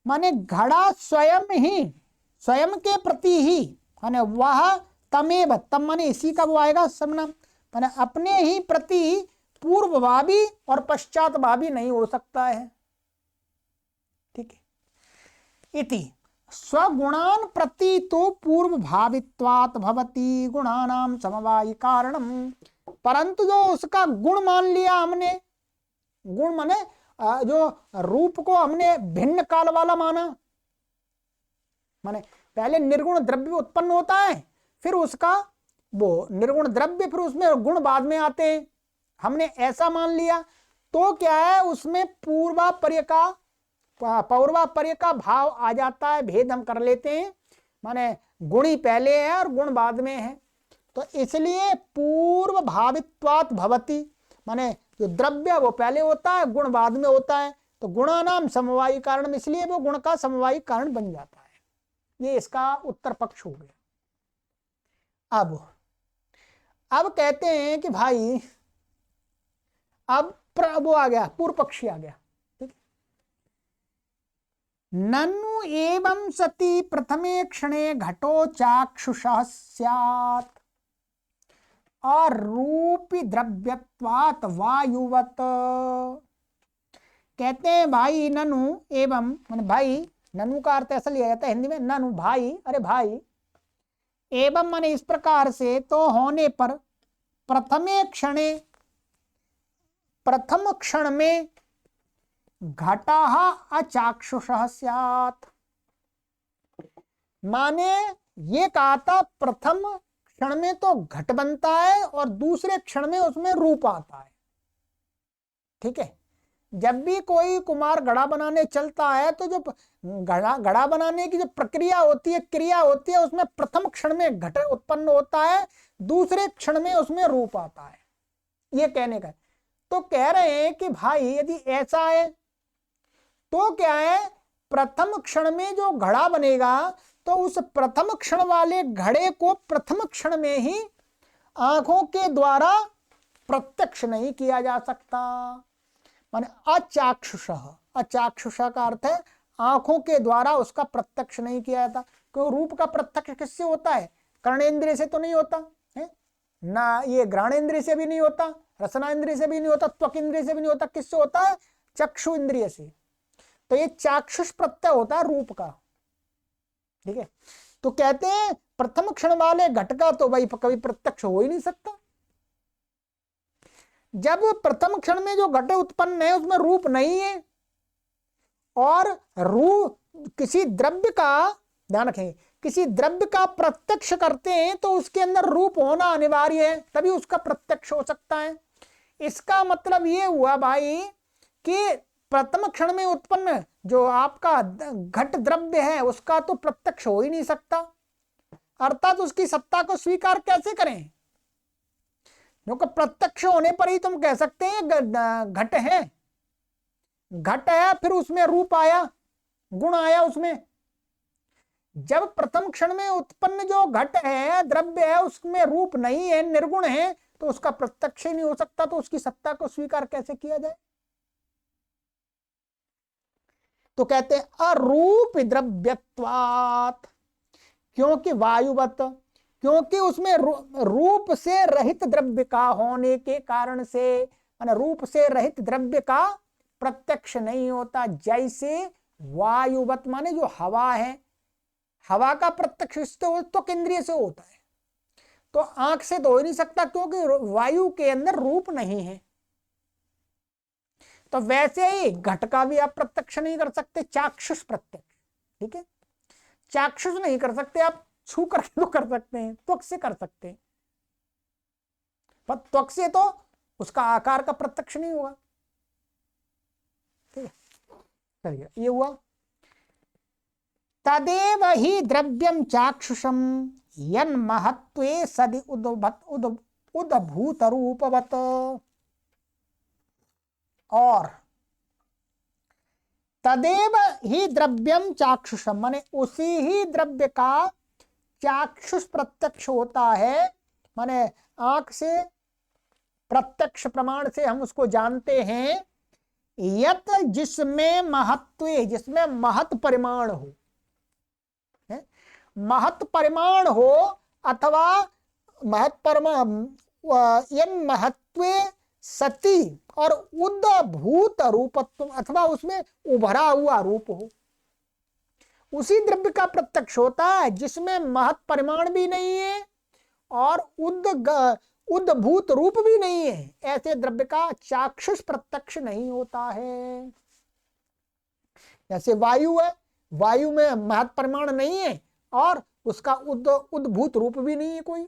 Speaker 1: माने घड़ा स्वयं के प्रति ही, माने वह तमेव, तम माने इसी का वो आएगा सर्वनाम, माने अपने ही प्रति पूर्वभावी और पश्चातभावी नहीं हो सकता है। ठीक है। इति स्वगुणान प्रति तो पूर्व भावित्वात् भवति गुणानाम समवायी कारणम, परंतु जो उसका गुण मान लिया हमने, गुण माने जो रूप को हमने भिन्न काल वाला माना, माने पहले निर्गुण द्रव्य उत्पन्न होता है, फिर उसका वो निर्गुण द्रव्य, फिर उसमें गुण बाद में आते हैं, हमने ऐसा मान लिया, तो क्या है उसमें पौर्वापर्य का भाव आ जाता है, भेद हम कर लेते हैं, माने गुण ही पहले है और गुण बाद में है, तो इसलिए पूर्व भावित्वात् भवति, माने जो द्रव्य वो पहले होता है, गुण बाद में होता है, तो गुणानाम समवायी कारण, इसलिए वो गुण का समवायी कारण बन जाता है। ये इसका उत्तर पक्ष हो गया। अब कहते हैं कि भाई अब वो आ गया, पूर्व पक्षी आ गया। ननु एवं सति प्रथमे क्षणे घटो चाक्षुषः स्यात् और रूपी द्रव्यत्वात् वायुवत। कहते हैं भाई ननु एवं, माने भाई, ननु का अर्थ ऐसा लिया जाता है हिंदी में, ननु भाई, अरे भाई, एवं माने इस प्रकार से, तो होने पर प्रथम क्षण में घटः अचाक्षुषः स्यात्, माने ये कहा था प्रथम क्षण में तो घट बनता है और दूसरे क्षण में उसमें रूप आता है। ठीक है। जब भी कोई कुम्हार घड़ा बनाने चलता है तो जो घड़ा बनाने की जो प्रक्रिया होती है, क्रिया होती है, उसमें प्रथम क्षण में घट उत्पन्न होता है, दूसरे क्षण में उसमें रूप आता है, ये कहने का। तो कह रहे हैं कि भाई यदि ऐसा है तो क्या है, प्रथम क्षण में जो घड़ा बनेगा तो उस प्रथम क्षण वाले घड़े को प्रथम क्षण में ही आंखों के द्वारा प्रत्यक्ष नहीं किया जा सकता, माने अचाक्षुषः, अचाक्षुषः का अर्थ है आंखों के द्वारा उसका प्रत्यक्ष नहीं किया जाता, क्योंकि रूप का प्रत्यक्ष किससे होता है, कर्णेंद्रिय से तो नहीं होता है ना, ये घ्राणेंद्रिय से भी नहीं होता, रसना इंद्रिय से भी नहीं होता, त्वक इंद्रिय से भी नहीं होता, किससे होता है, चक्षु इंद्रिय से। तो ये चाक्षुष प्रत्यय होता है रूप का। ठीक है। तो कहते हैं प्रथम क्षण वाले घट का तो भाई कभी प्रत्यक्ष हो ही नहीं सकता। जब प्रथम क्षण में जो घट उत्पन्न है उसमें रूप नहीं है, और रूप किसी द्रव्य का, ध्यान रखें, किसी द्रव्य का प्रत्यक्ष करते हैं तो उसके अंदर रूप होना अनिवार्य है, तभी उसका प्रत्यक्ष हो सकता है। इसका मतलब ये हुआ भाई कि प्रथम क्षण में उत्पन्न जो आपका घट द्रव्य है उसका तो प्रत्यक्ष हो ही नहीं सकता, अर्थात उसकी सत्ता को स्वीकार कैसे करें, क्योंकि प्रत्यक्ष होने पर ही तुम कह सकते हैं घट है, घट है, फिर उसमें रूप आया, गुण आया उसमें। जब प्रथम क्षण में उत्पन्न जो घट है, द्रव्य है, उसमें रूप नहीं है, निर्गुण है, तो उसका प्रत्यक्ष ही नहीं हो सकता, तो उसकी सत्ता को स्वीकार कैसे किया जाए। तो कहते हैं अरूप द्रव्यत्वात्, क्योंकि वायुवत, क्योंकि उसमें रूप से रहित द्रव्य का होने के कारण से, माने रूप से रहित द्रव्य का प्रत्यक्ष नहीं होता, जैसे वायुवत माने जो हवा है, हवा का प्रत्यक्ष तो केंद्रीय से होता है, तो आंख से तो हो ही नहीं सकता क्योंकि वायु के अंदर रूप नहीं है। तो वैसे ही घट का भी आप प्रत्यक्ष नहीं कर सकते, चाक्षुष प्रत्यक्ष। ठीक है। चाक्षुष नहीं कर सकते आप, छू करके तो कर सकते हैं, त्वक से कर सकते हैं, पर त्वक से तो उसका आकार का प्रत्यक्ष नहीं होगा। ठीक है। चलिए, ये हुआ। तदेव ही द्रव्यम चाक्षुषम यन महत्वे सदि उद्भूत रूपवत, और तदेव ही द्रव्यम चाक्षुषम माने उसी ही द्रव्य का चाक्षुष प्रत्यक्ष होता है, माने आंख से प्रत्यक्ष प्रमाण से हम उसको जानते हैं यत जिसमें महत्व, जिसमें महत परिमाण हो, महत परिमाण हो, अथवा महत परिमाण यन महत्व सती और उद्भूत रूपत्व, अथवा उसमें उभरा हुआ रूप हो, उसी द्रव्य का प्रत्यक्ष होता है जिसमें महत परिमाण भी नहीं है और उद्भूत रूप भी नहीं है। ऐसे द्रव्य का चाक्षुष प्रत्यक्ष नहीं होता है। जैसे वायु है, वायु में महत परिमाण नहीं है और उसका उद्भूत रूप भी नहीं है कोई,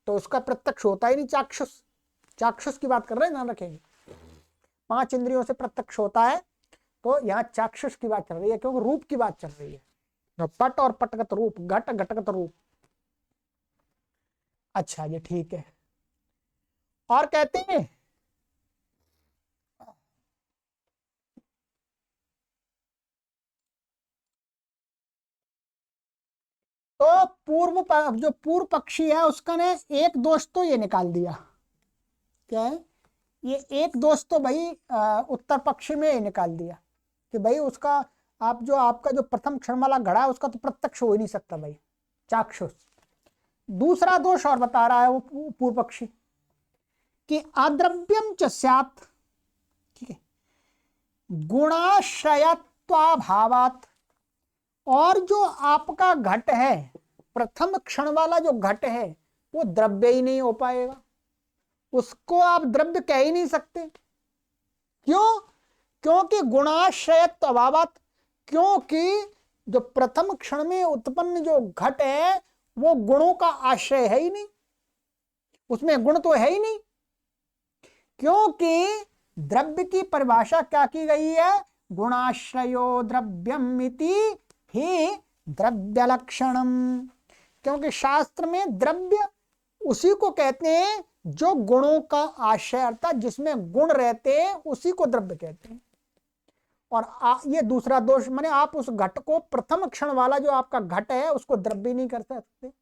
Speaker 1: तो उसका प्रत्यक्ष होता ही नहीं। चाक्षुष, चाक्षुष की बात कर रहे हैं, ध्यान रखेंगे। 5 इंद्रियों से प्रत्यक्ष होता है, तो यहाँ चाक्षुष की बात चल रही है, क्योंकि रूप की बात चल रही है। पट और पटगत रूप, घट घटगत रूप। अच्छा ये ठीक है। और कहते हैं तो जो पूर्व पक्षी है उसका ने एक दोष तो ये निकाल दिया। क्या है ये? एक दोष तो भाई उत्तर पक्षी में ही निकाल दिया कि भाई उसका आपका जो प्रथम क्षण वाला घड़ा है उसका तो प्रत्यक्ष हो ही नहीं सकता भाई, चाक्षुष। दूसरा दोष और बता रहा है वो पूर्व पक्षी कि अद्रव्यम च स्यात्, ठीक है, गुणाश्रयत्वाभावात्, और जो आपका घट है, प्रथम क्षण वाला जो घट है वो द्रव्य ही नहीं हो पाएगा, उसको आप द्रव्य कह ही नहीं सकते। क्यों? क्योंकि गुणाश्रयत्व अभावात्, क्योंकि जो प्रथम क्षण में उत्पन्न जो घट है वो गुणों का आश्रय है ही नहीं, उसमें गुण तो है ही नहीं। क्योंकि द्रव्य की परिभाषा क्या की गई है? गुणाश्रयो द्रव्यम इति ही द्रव्य लक्षणम। क्योंकि शास्त्र में द्रव्य उसी को कहते हैं जो गुणों का आश्रय, अर्थात जिसमें गुण रहते हैं उसी को द्रव्य कहते हैं। और ये दूसरा दोष, माने आप उस घट को, प्रथम क्षण वाला जो आपका घट है उसको द्रव्य नहीं कर सकते।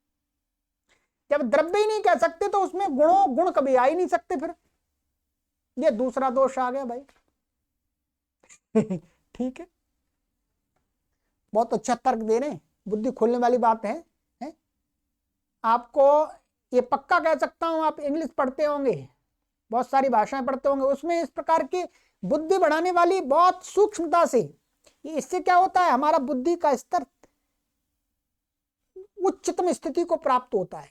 Speaker 1: जब द्रव्य ही नहीं कह सकते तो उसमें गुण कभी आ ही नहीं सकते। फिर ये दूसरा दोष आ गया भाई। ठीक है, बहुत अच्छा तर्क दे रहे हैं, बुद्धि खोलने वाली बात है? आपको ये पक्का कह सकता हूं, आप इंग्लिश पढ़ते होंगे, बहुत सारी भाषाएं पढ़ते होंगे, उसमें इस प्रकार की बुद्धि बढ़ाने वाली बहुत सूक्ष्मता से, इससे क्या होता है, हमारा बुद्धि का स्तर उच्चतम स्थिति को प्राप्त होता है,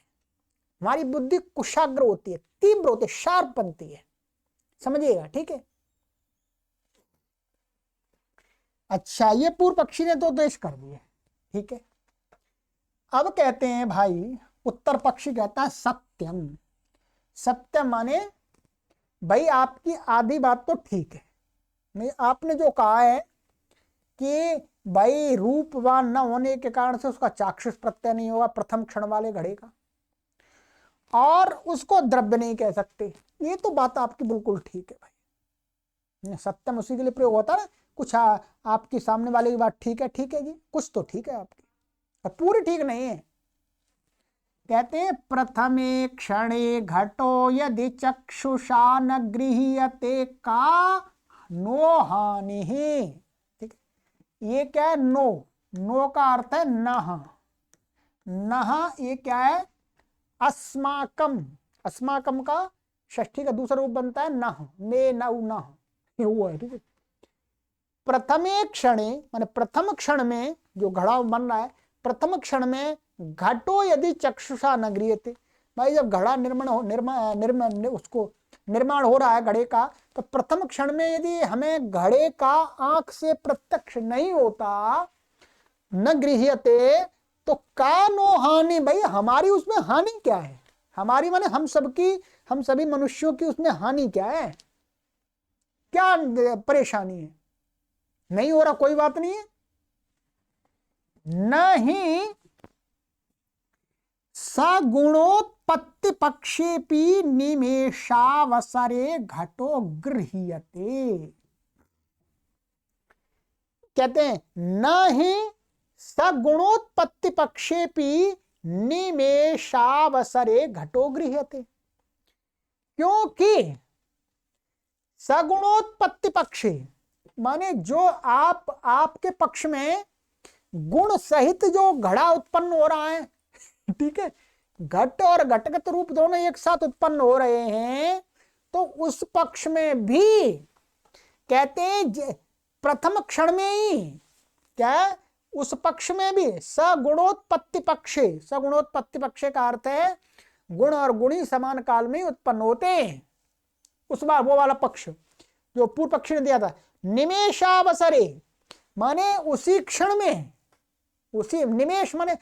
Speaker 1: हमारी बुद्धि कुशाग्र होती है, तीव्र होती है, शार्प बनती है, समझिएगा। ठीक है, अच्छा ये पूर्व पक्षी ने तो दोष कर दिए। ठीक है, अब कहते हैं भाई उत्तर पक्षी कहता है सत्यम। सत्यम माने भाई आपकी आधी बात तो ठीक है, नहीं आपने जो कहा है कि भाई रूपवान न होने के कारण से उसका चाक्षुष प्रत्यय नहीं होगा प्रथम क्षण वाले घड़े का, और उसको द्रव्य नहीं कह सकते, ये तो बात आपकी बिल्कुल ठीक है भाई। सत्यम उसी के लिए प्रयोग होता है ना, कुछ आपकी सामने वाले की बात ठीक है जी, कुछ तो ठीक है आपकी, और पूरी ठीक नहीं है। कहते हैं प्रथमे क्षणे घटो यदि चक्षुषा न गृह्यते का नो हानि। ठीक है, ये क्या है? नो का अर्थ है नह। नह ये क्या है? अस्माकम। अस्माकम का षष्ठी का दूसरा रूप बनता है नह, मे नौ नह, ये वो है। ठीक है, प्रथमे क्षणे माने प्रथम क्षण में जो घड़ा बन रहा है, प्रथम क्षण में घटो यदि चक्षुषा न गृह्यते, भाई जब घड़ा निर्माण हो रहा है घड़े का, तो प्रथम क्षण में यदि हमें घड़े का आंख से प्रत्यक्ष नहीं होता, न गृह्यते, तो का नो हानि, भाई हमारी उसमें हानि क्या है? हमारी माने हम सभी मनुष्यों की उसमें हानि क्या है? क्या परेशानी है? नहीं हो रहा कोई बात नहीं है। नहीं सगुणोत्पत्ति पक्षेपि निमेषावसरे घटो गृह्यते। कहते हैं नहीं सगुणोत्पत्ति पक्षेपि निमेषावसरे घटो गृह्यते, क्योंकि सगुणोत्पत्ति पक्षे माने जो आपके पक्ष में गुण सहित जो घड़ा उत्पन्न हो रहा है, ठीक है, घट और घटगत रूप दोनों एक साथ उत्पन्न हो रहे हैं, तो उस पक्ष में भी कहते हैं प्रथम क्षण में ही क्या, उस पक्ष में भी सगुणोत्पत्ति पक्षे, सगुणोत्पत्ति पक्षे का अर्थ है गुण और गुणी समान काल में उत्पन्न होते हैं। उस बार वो वाला पक्ष जो पूर्व पक्षी ने दिया था, निमेषावसरे माने उसी क्षण में, उसी निमेष माने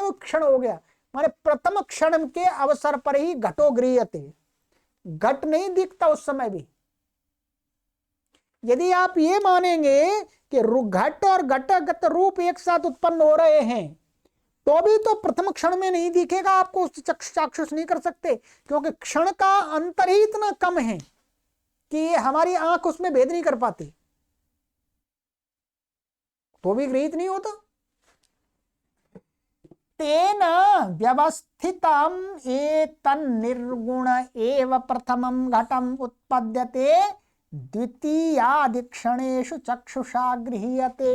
Speaker 1: वो क्षण हो गया, माने प्रथम क्षण के अवसर पर ही घटो गृह्यते, घट नहीं दिखता उस समय भी। यदि आप ये मानेंगे कि घट और घटगत रूप एक साथ उत्पन्न हो रहे हैं, तो भी तो प्रथम क्षण में नहीं दिखेगा आपको, उस चाक्षुष नहीं कर सकते, क्योंकि क्षण का अंतर ही इतना कम है कि हमारी आंख उसमें भेद नहीं कर पाती, तो भी गृहीत नहीं होता। तेन व्यवस्थितम एतन्निर्गुण एव प्रथमं घटम उत्पद्यते द्वितीयादिक्षणेषु चक्षुषा गृह्यते।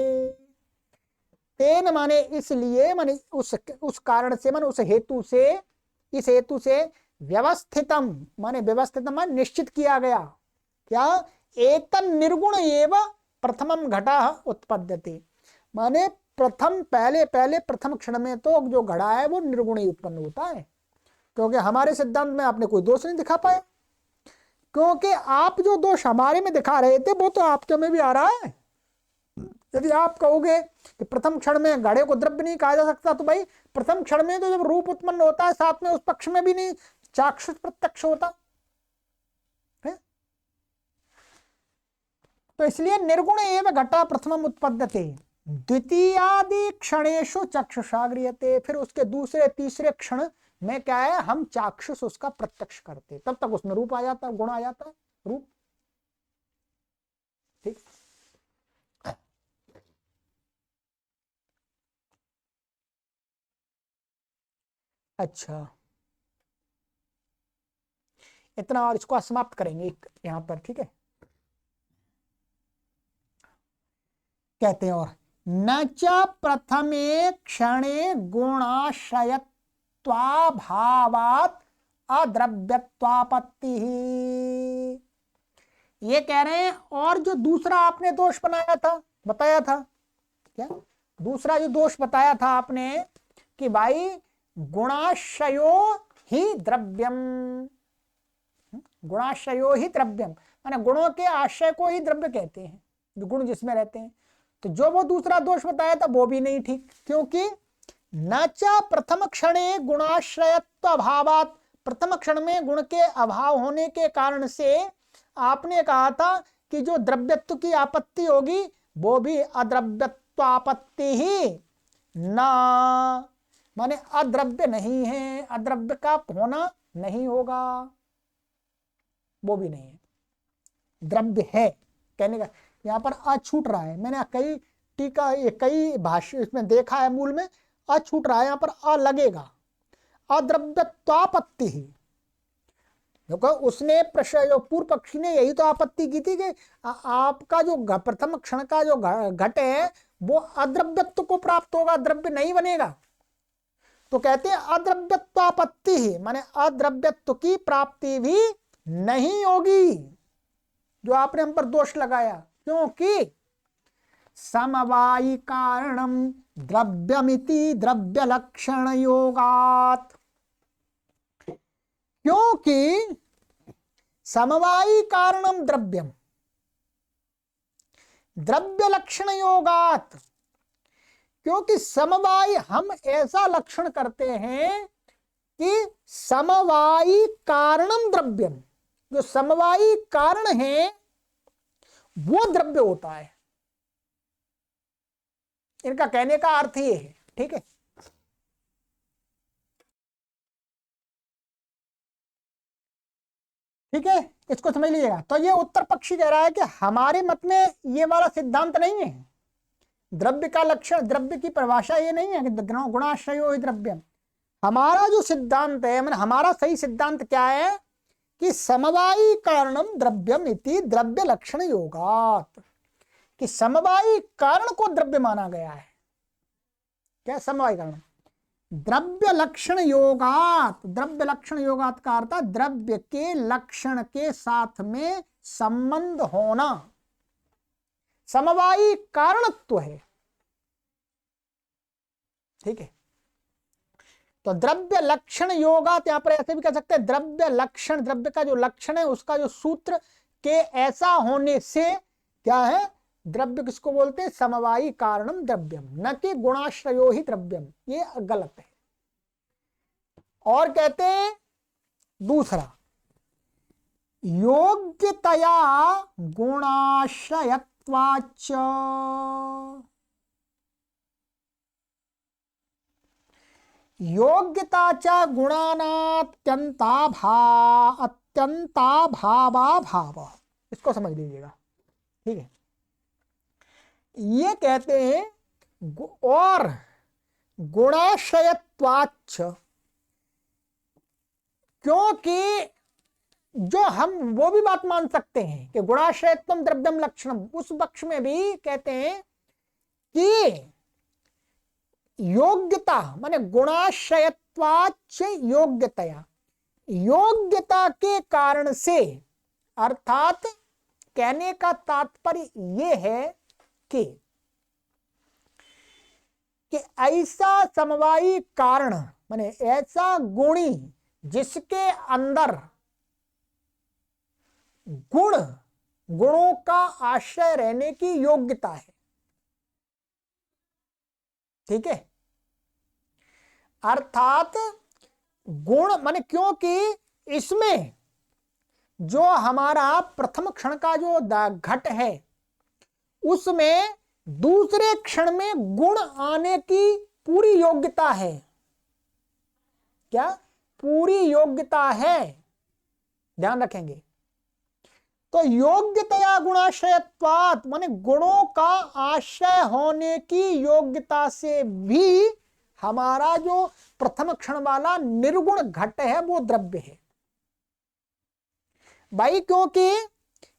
Speaker 1: तेन माने इसलिए, माने उस कारण से, माने उस हेतु से, इस हेतु से व्यवस्थितम माने व्यवस्थितम माने निश्चित किया गया, क्या, एतन्निर्गुण एव प्रथमं घटः उत्पद्यते, माने पहले प्रथम क्षण में तो जो घड़ा है वो निर्गुण ही उत्पन्न होता है, क्योंकि हमारे सिद्धांत में आपने कोई दोष नहीं दिखा पाए, क्योंकि आप जो दोष हमारे में दिखा रहे थे वो तो आपके में भी आ रहा है। यदि आप कहोगे कि प्रथम क्षण में घड़े को द्रव्य नहीं कहा जा सकता, तो भाई प्रथम क्षण में तो जब रूप उत्पन्न होता है, साथ में उस पक्ष में भी नहीं चाक्षुष प्रत्यक्ष होता है। तो इसलिए निर्गुण एव घटा प्रथमम उत्पद्यते द्वितीयादि क्षणेषु चक्षुषा गृह्यते, फिर उसके दूसरे तीसरे क्षण में क्या है, हम चाक्षुष उसका प्रत्यक्ष करते, तब तक उसमें रूप आ जाता है, गुण आ जाता है, रूप। ठीक, अच्छा इतना, और इसको समाप्त करेंगे यहां पर, ठीक है। कहते हैं और न च प्रथमे क्षणे गुणाश्रयत्वाभावात् अद्रव्यत्वापत्ति। ये कह रहे हैं, और जो दूसरा आपने दोष बताया था क्या, दूसरा जो दोष बताया था आपने कि भाई गुणाश्रयो ही द्रव्यम, गुणाश्रयो ही द्रव्यम माने गुणों के आश्रय को ही द्रव्य कहते हैं, जो गुण जिसमें रहते हैं। तो जो वो दूसरा दोष बताया था वो भी नहीं ठीक, क्योंकि न च प्रथम क्षणे गुणाश्रयत्व अभावात्, प्रथम क्षण में गुण के अभाव होने के कारण से आपने कहा था कि जो द्रव्यत्व की आपत्ति होगी वो भी अद्रव्यत्वापत्ति ही, ना माने अद्रव्य नहीं है, अद्रव्य का होना नहीं होगा, वो भी नहीं है, द्रव्य है कहने का यहाँ पर अ छूट रहा है। मैंने कई टीका कई भाष्य इसमें देखा है, मूल में अ छूट रहा है, यहाँ पर अ लगेगा, अद्रव्यत्वापत्ति ही। देखो उसने प्रश्न, पूर्व पक्षी ने यही तो आपत्ति की थी कि आपका जो प्रथम क्षण का जो घट है वो अद्रव्यत्व को प्राप्त होगा, द्रव्य नहीं बनेगा। तो कहते हैं अद्रव्यत्वापत्ति ही माने अद्रव्यत्व की प्राप्ति भी नहीं होगी, जो आपने हम पर दोष लगाया, क्योंकि समवायी कारणम द्रव्यमिति द्रव्य लक्षण योगात्, क्योंकि समवायी कारणम द्रव्यम द्रव्य लक्षण योगात्, क्योंकि समवायी हम ऐसा लक्षण करते हैं कि समवायी कारणम द्रव्यम, जो समवायी कारण है वो द्रव्य होता है। इनका कहने का अर्थ ये है, ठीक है। ठीक है, इसको समझ लीजिएगा। तो ये उत्तर पक्षी कह रहा है कि हमारे मत में ये वाला सिद्धांत नहीं है, द्रव्य का लक्षण, द्रव्य की परिभाषा ये नहीं है कि गुणाश्रयो ही द्रव्यम। हमारा जो सिद्धांत है, मतलब हमारा सही सिद्धांत क्या है कि समवायी कारणम द्रव्यम इति द्रव्य लक्षण योगात्, कि समवायी कारण को द्रव्य माना गया है। क्या समवायी कारण? द्रव्य लक्षण योगात, द्रव्य लक्षण योगात का अर्थ द्रव्य के लक्षण के साथ में संबंध होना समवायी कारणत्व है। ठीक है, तो द्रव्य लक्षण योगात यहां पर ऐसे भी कह सकते हैं, द्रव्य लक्षण, द्रव्य का जो लक्षण है उसका जो सूत्र के ऐसा होने से क्या है, द्रव्य किसको बोलते हैं? समवायी कारणम द्रव्यम, न कि गुणाश्रयो ही द्रव्यम। ये गलत है। और कहते हैं दूसरा, योग्यतया गुणाश्रयत्वाच्च, योग्यताचा अत्यंताभाव, इसको समझ लीजिएगा। ठीक है, ये कहते हैं और गुणाश्रयत्वाच्च, क्योंकि जो हम वो भी बात मान सकते हैं कि गुणाश्रयत्वम द्रव्यम लक्षणम, उस पक्ष में भी कहते हैं कि योग्यता माने गुणाश्रयत्वाच्च योग्यतया, योग्यता के कारण से, अर्थात कहने का तात्पर्य ये है कि ऐसा समवायी कारण माने ऐसा गुणी जिसके अंदर गुणों का आश्रय रहने की योग्यता है। ठीक है, अर्थात गुण माने, क्योंकि इसमें जो हमारा प्रथम क्षण का जो घट है उसमें दूसरे क्षण में गुण आने की पूरी योग्यता है। क्या? पूरी योग्यता है, ध्यान रखेंगे। तो योग्यतया गुणाश्रयत्वात् माने गुणों का आश्रय होने की योग्यता से भी हमारा जो प्रथम क्षण वाला निर्गुण घट है वो द्रव्य है भाई। क्योंकि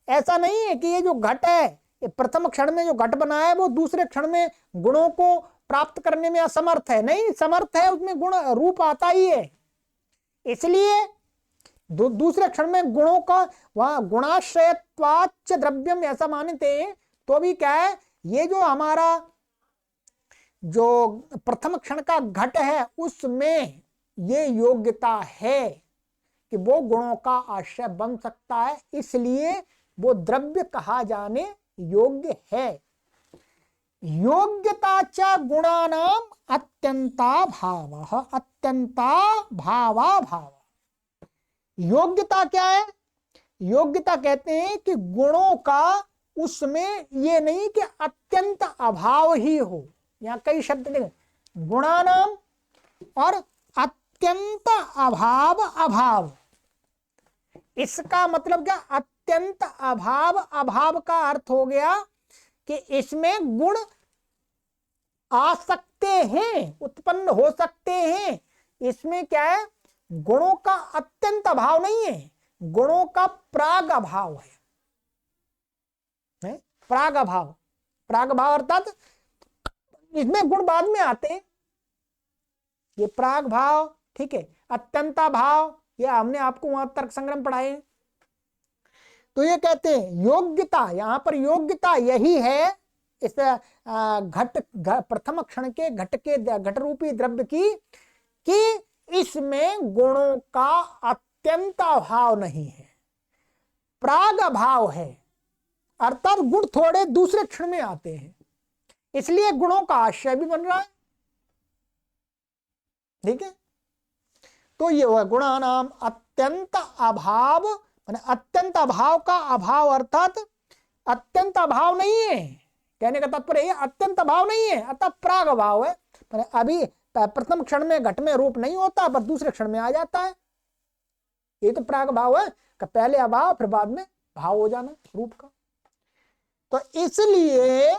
Speaker 1: ऐसा नहीं है कि ये जो घट है, ये प्रथम क्षण में जो घट बना है वो दूसरे क्षण में गुणों को प्राप्त करने में असमर्थ है। नहीं, समर्थ है, उसमें गुण रूप आता ही है। इसलिए दूसरे क्षण में गुणों का वहां गुणाश्रयत्वाच्च द्रव्यम ऐसा मानते तो भी क्या है, ये जो हमारा जो प्रथम क्षण का घट है उसमें ये योग्यता है कि वो गुणों का आश्रय बन सकता है, इसलिए वो द्रव्य कहा जाने योग्य है। योग्यताचा गुणानाम अत्यंताभावः, अत्यंताभावाभाव। योग्यता क्या है? योग्यता कहते हैं कि गुणों का उसमें ये नहीं कि अत्यंत अभाव ही हो। यहां कई शब्द देखें, गुणानाम और अत्यंत अभाव अभाव। इसका मतलब क्या? अत्यंत अभाव, अभाव का अर्थ हो गया कि इसमें गुण आ सकते हैं, उत्पन्न हो सकते हैं। इसमें क्या है? गुणों का अत्यंत अभाव नहीं है, गुणों का प्राग अभाव है। प्राग अभाव, प्राग अभाव अर्थात इसमें गुण बाद में आते हैं, ये प्राग भाव। ठीक है, अत्यंता भाव ये हमने आपको वहां तर्क संग्रह पढ़ाए। तो ये कहते हैं योग्यता, यहां पर योग्यता यही है इस घट प्रथम क्षण के घट रूपी द्रव्य की, कि इसमें गुणों का अत्यंत अभाव नहीं है, प्राग अभाव है। अर्थात गुण थोड़े दूसरे क्षण में आते हैं, इसलिए गुणों का आश्रय भी बन रहा है। ठीक है, तो ये हुआ गुणानाम अत्यंत अभाव, माने अत्यंत अभाव का अभाव, अर्थात अत्यंत अभाव नहीं है। कहने का तात्पर्य अत्यंत अभाव नहीं है, अतः प्राग अभाव है। माने अभी प्रथम क्षण में घट में रूप नहीं होता पर दूसरे क्षण में आ जाता है, ये तो प्राग भाव है कि पहले अभाव फिर बाद में भाव हो जाना रूप का। तो इसलिए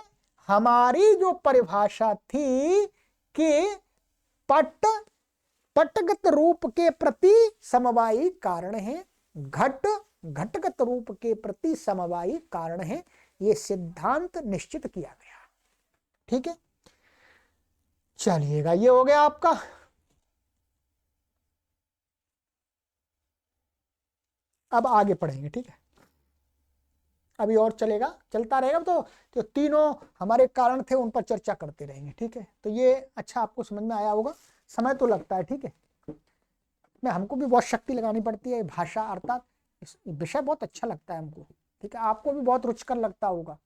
Speaker 1: हमारी जो परिभाषा थी कि पटगत रूप के प्रति समवायी कारण है, घट घटगत रूप के प्रति समवायी कारण है, ये सिद्धांत निश्चित किया गया। ठीक है, चलिएगा, ये हो गया आपका। अब आगे पढ़ेंगे। ठीक है, अभी और चलेगा, चलता रहेगा, तो जो तीनों हमारे कारण थे उन पर चर्चा करते रहेंगे। ठीक है, तो ये अच्छा आपको समझ में आया होगा। समय तो लगता है, ठीक है, में हमको भी बहुत शक्ति लगानी पड़ती है। भाषा अर्थात विषय बहुत अच्छा लगता है हमको। ठीक है, आपको भी बहुत रुचिकर लगता होगा।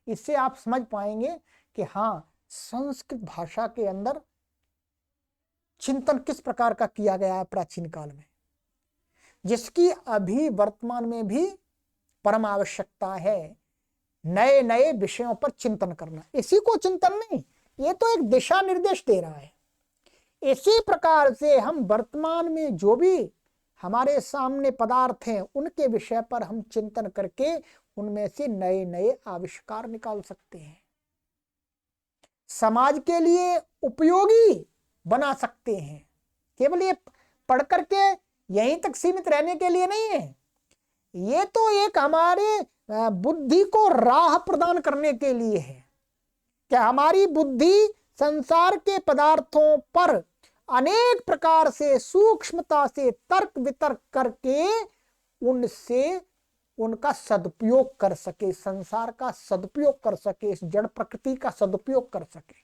Speaker 1: इससे आप समझ पाएंगे कि हाँ, संस्कृत भाषा के अंदर चिंतन किस प्रकार का किया गया है प्राचीन काल में, जिसकी अभी वर्तमान में भी परम आवश्यकता है। नए नए विषयों पर चिंतन करना, इसी को चिंतन नहीं, ये तो एक दिशा निर्देश दे रहा है। इसी प्रकार से हम वर्तमान में जो भी हमारे सामने पदार्थ हैं उनके विषय पर हम चिंतन करके उनमें से नए नए आविष्कार निकाल सकते हैं, समाज के लिए उपयोगी बना सकते हैं। केवल ये पढ़ करके यहीं तक सीमित रहने के लिए नहीं है, ये तो एक हमारे बुद्धि को राह प्रदान करने के लिए है कि हमारी बुद्धि संसार के पदार्थों पर अनेक प्रकार से सूक्ष्मता से तर्क वितर्क करके उनसे उनका सदुपयोग कर सके, संसार का सदुपयोग कर सके, इस जड़ प्रकृति का सदुपयोग कर सके।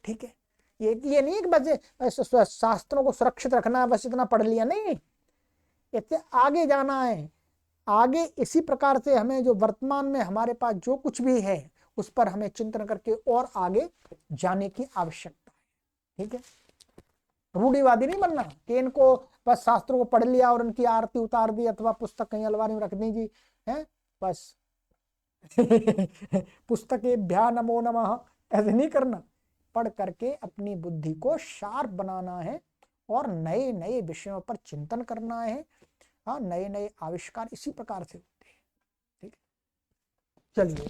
Speaker 1: ठीक है, ये नहीं कि बस शास्त्रों को सुरक्षित रखना है, बस इतना पढ़ लिया, नहीं, इससे आगे जाना है। आगे इसी प्रकार से हमें जो वर्तमान में हमारे पास जो कुछ भी है उस पर हमें चिंतन करके और आगे जाने की आवश्यकता है। ठीक है, रूढ़िवादी नहीं बनना कि इनको बस शास्त्रों को पढ़ लिया और उनकी आरती उतार दी अथवा पुस्तक कहीं अलमारी में रख दी जी, है बस पुस्तकेभ्यः नमो नमः, ऐसे नहीं करना। पढ़ करके अपनी बुद्धि को शार्प बनाना है और नए नए विषयों पर चिंतन करना है। हाँ, नए नए आविष्कार इसी प्रकार से होते हैं। ठीक है, चलिए,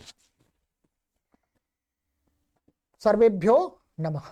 Speaker 1: सर्वेभ्यो नमः।